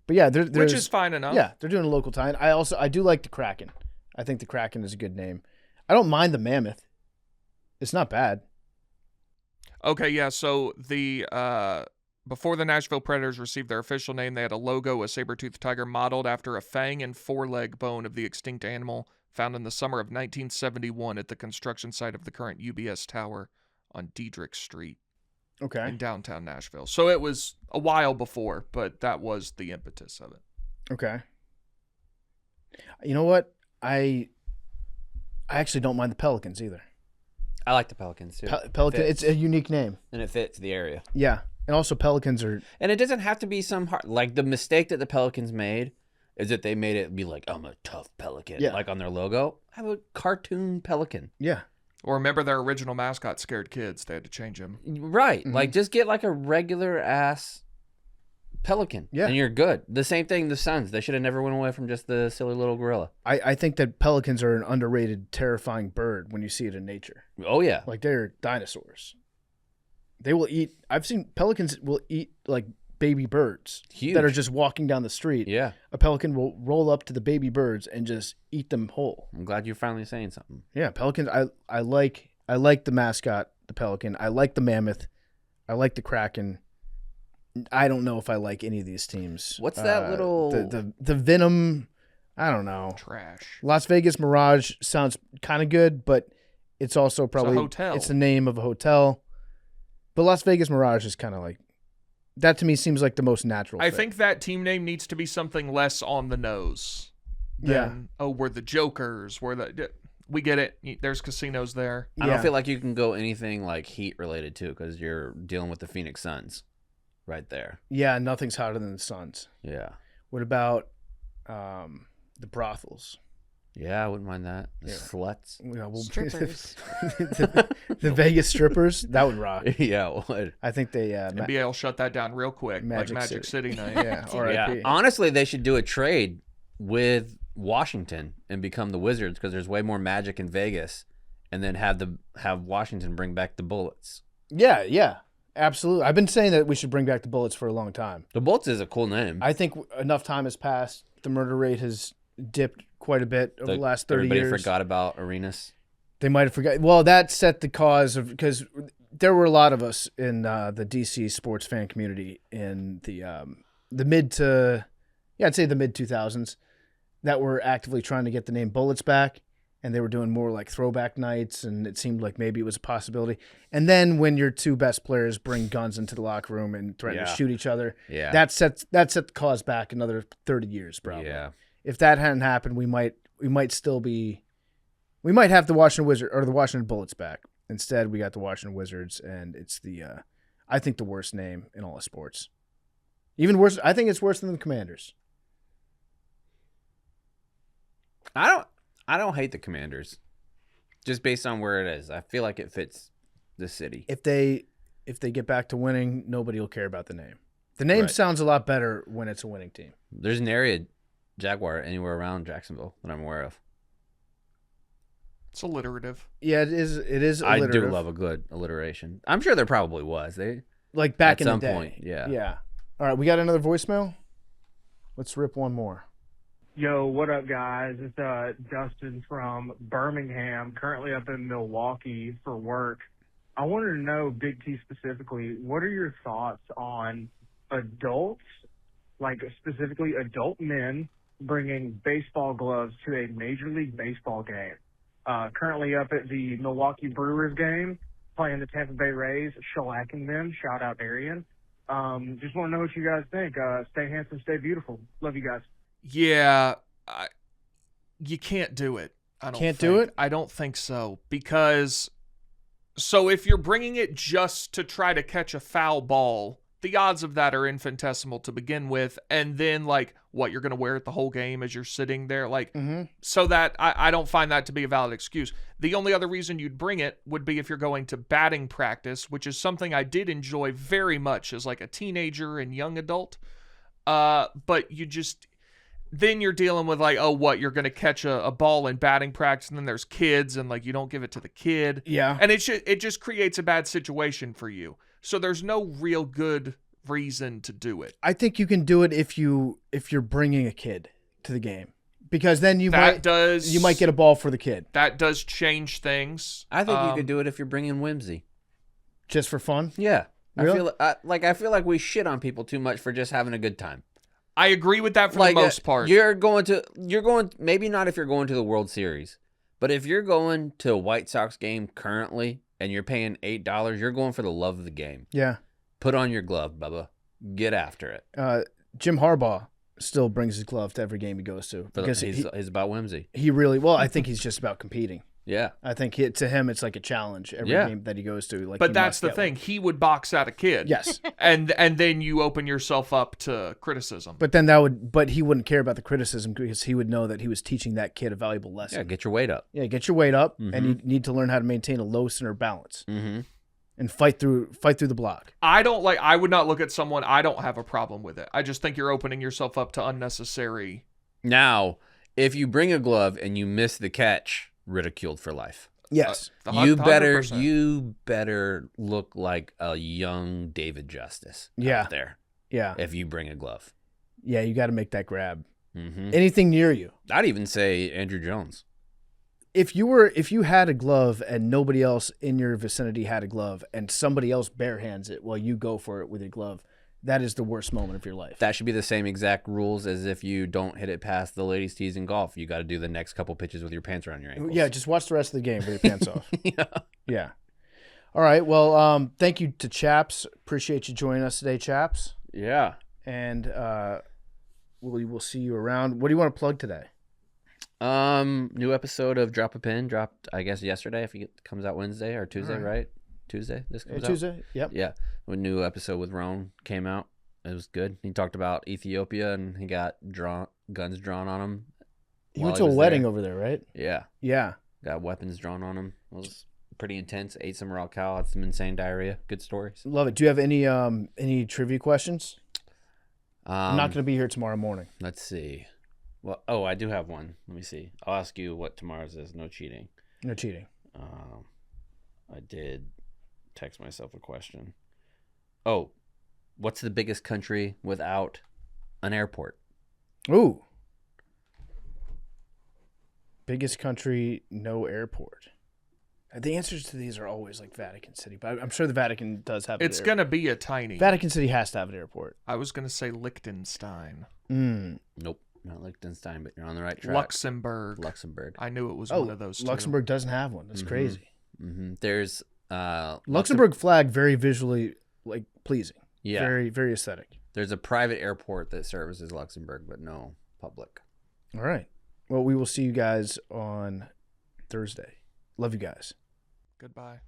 But yeah, Which is fine enough. Yeah, they're doing a local tie. I do like the Kraken. I think the Kraken is a good name. I don't mind the Mammoth. It's not bad. Okay, yeah. So before the Nashville Predators received their official name, they had a logo, a saber-toothed tiger modeled after a fang and foreleg bone of the extinct animal found in the summer of 1971 at the construction site of the current UBS Tower on Diedrich Street. Okay. In downtown Nashville. So it was a while before, but that was the impetus of it. Okay. You know what? I actually don't mind the Pelicans either. I like the Pelicans too. Pelican, it's a unique name. And it fits the area. Yeah. And also Pelicans are... And it doesn't have to be some hard... Like, the mistake that the Pelicans made is that they made it be like, I'm a tough pelican. Yeah. Like, on their logo. Have a cartoon pelican. Yeah. Or remember their original mascot scared kids. They had to change him. Right. Mm-hmm. Like, just get like a regular-ass pelican. Yeah. And you're good. The same thing, the Suns. They should have never went away from just the silly little gorilla. I think that pelicans are an underrated, terrifying bird when you see it in nature. Oh, yeah. Like, they're dinosaurs. They will eat... I've seen pelicans will eat, like, baby birds Huge. that are just walking down the street. Yeah. A pelican will roll up to the baby birds and just eat them whole. I'm glad you're finally saying something. Yeah, pelicans. I like the mascot, the pelican. I like the mammoth. I like the kraken. I don't know if I like any of these teams. What's that little the venom? I don't know. Trash. Las Vegas Mirage sounds kind of good, but it's also probably hotel. It's the name of a hotel. But Las Vegas Mirage is kind of like that to me seems like the most natural. I fit. think that team name needs to be something less on the nose. Than, we're the Jokers. We get it. There's casinos there. I don't feel like you can go anything like Heat related too, because you're dealing with the Phoenix Suns right there. Yeah, nothing's hotter than the Suns. Yeah. What about the brothels? Yeah, I wouldn't mind that. The sluts. Yeah, well, Strippers. the Vegas strippers, that would rock. Yeah, it would. I think they NBA will shut that down real quick, Magic like Magic City. City night. Yeah, R.I.P. Yeah. Honestly, they should do a trade with Washington and become the Wizards because there's way more magic in Vegas, and then have Washington bring back the Bullets. Yeah, absolutely. I've been saying that we should bring back the Bullets for a long time. The Bullets is a cool name. I think enough time has passed. The murder rate has dipped quite a bit over the last 30 everybody years. forgot about Arenas. They might have forgotten. Well, that set the cause of because there were a lot of us in the DC sports fan community in the mid to I'd say the mid 2000s that were actively trying to get the name Bullets back, and they were doing more like throwback nights, and it seemed like maybe it was a possibility. And then when your two best players bring guns into the locker room and threaten to shoot each other, that set the cause back another 30 years probably. Yeah. If that hadn't happened, we might have the Washington Wizards or the Washington Bullets back. Instead, we got the Washington Wizards, and it's I think the worst name in all of sports. Even worse, I think it's worse than the Commanders. I don't hate the Commanders, just based on where it is. I feel like it fits the city. If they get back to winning, nobody will care about the name. The name sounds a lot better when it's a winning team. There's an area Jaguar anywhere around Jacksonville that I'm aware of. It's alliterative. Yeah, it is alliterative. I do love a good alliteration. I'm sure there probably was. They like back at in some the day. point. Yeah. Yeah. All right, we got another voicemail. Let's rip one more. Yo, what up, guys? It's Dustin from Birmingham, currently up in Milwaukee for work. I wanted to know, Big T specifically, what are your thoughts on adults, like specifically adult men, bringing baseball gloves to a Major League Baseball game? Currently up at the Milwaukee Brewers game, playing the Tampa Bay Rays, shellacking them. Shout out Arian. Just want to know what you guys think. Stay handsome, stay beautiful. Love you guys. Yeah, you can't do it. I don't think so. Because, so if you're bringing it just to try to catch a foul ball, the odds of that are infinitesimal to begin with. And then, like, what, you're going to wear it the whole game as you're sitting there? Like, so that, I don't find that to be a valid excuse. The only other reason you'd bring it would be if you're going to batting practice, which is something I did enjoy very much as, like, a teenager and young adult. But you just... Then you're dealing with like, oh, what, you're going to catch a ball in batting practice, and then there's kids, and like you don't give it to the kid. Yeah. And it just creates a bad situation for you. So there's no real good reason to do it. I think you can do it if you're bringing a kid to the game, because then you might get a ball for the kid. That does change things. I think you could do it if you're bringing whimsy, just for fun. Yeah. Really? I feel like we shit on people too much for just having a good time. I agree with that for the most part. You're going maybe not if you're going to the World Series, but if you're going to a White Sox game currently and you're paying $8, you're going for the love of the game. Yeah. Put on your glove, Bubba. Get after it. Jim Harbaugh still brings his glove to every game he goes to because he's about whimsy. He really, I think he's just about competing. Yeah. I think to him it's like a challenge every game that he goes to. Like, but that's the thing. He would box out a kid. Yes. and then you open yourself up to criticism. But then he wouldn't care about the criticism because he would know that he was teaching that kid a valuable lesson. Yeah, get your weight up. Yeah, get your weight up, and you need to learn how to maintain a low center balance. Mm-hmm. And fight through the block. I would not look at someone. I don't have a problem with it. I just think you're opening yourself up to unnecessary. Now, if you bring a glove and you miss the catch, ridiculed for life. Yes. You better look like a young David Justice out there. Yeah. if you bring a glove. Yeah, you got to make that grab. Mm-hmm. Anything near you. I'd even say Andrew Jones. If you had a glove and nobody else in your vicinity had a glove and somebody else bare hands it while you go for it with your glove, that is the worst moment of your life. That should be the same exact rules as if you don't hit it past the ladies' tees in golf. You got to do the next couple pitches with your pants around your ankles. Yeah, just watch the rest of the game with your pants off. Yeah. Yeah. All right. Well, thank you to Chaps. Appreciate you joining us today, Chaps. Yeah. And we will see you around. What do you want to plug today? New episode of Drop a Pin dropped, I guess, yesterday. If it comes out Wednesday or Tuesday, right? Tuesday. This comes out Tuesday. Yep. Yeah. A new episode with Roan came out. It was good. He talked about Ethiopia and he got guns drawn on him. He went to a wedding over there, right? Yeah. Yeah. Got weapons drawn on him. It was pretty intense. Ate some raw cow. Had some insane diarrhea. Good stories. Love it. Do you have any trivia questions? I'm not going to be here tomorrow morning. Let's see. Well, I do have one. Let me see. I'll ask you what tomorrow's is. No cheating. No cheating. I did text myself a question. Oh, what's the biggest country without an airport? Ooh. Biggest country, no airport. The answers to these are always like Vatican City, but I'm sure the Vatican does have. It's going to be a tiny. Vatican City has to have an airport. I was going to say Liechtenstein. Nope, not Liechtenstein, but you're on the right track. Luxembourg. I knew it was one of those two. Luxembourg doesn't have one. That's crazy. Mm-hmm. There's Luxembourg flag, very visually pleasing. Yeah, very very aesthetic. There's a private airport that services Luxembourg, but no public. All right. Well, we will see you guys on Thursday. Love you guys. Goodbye.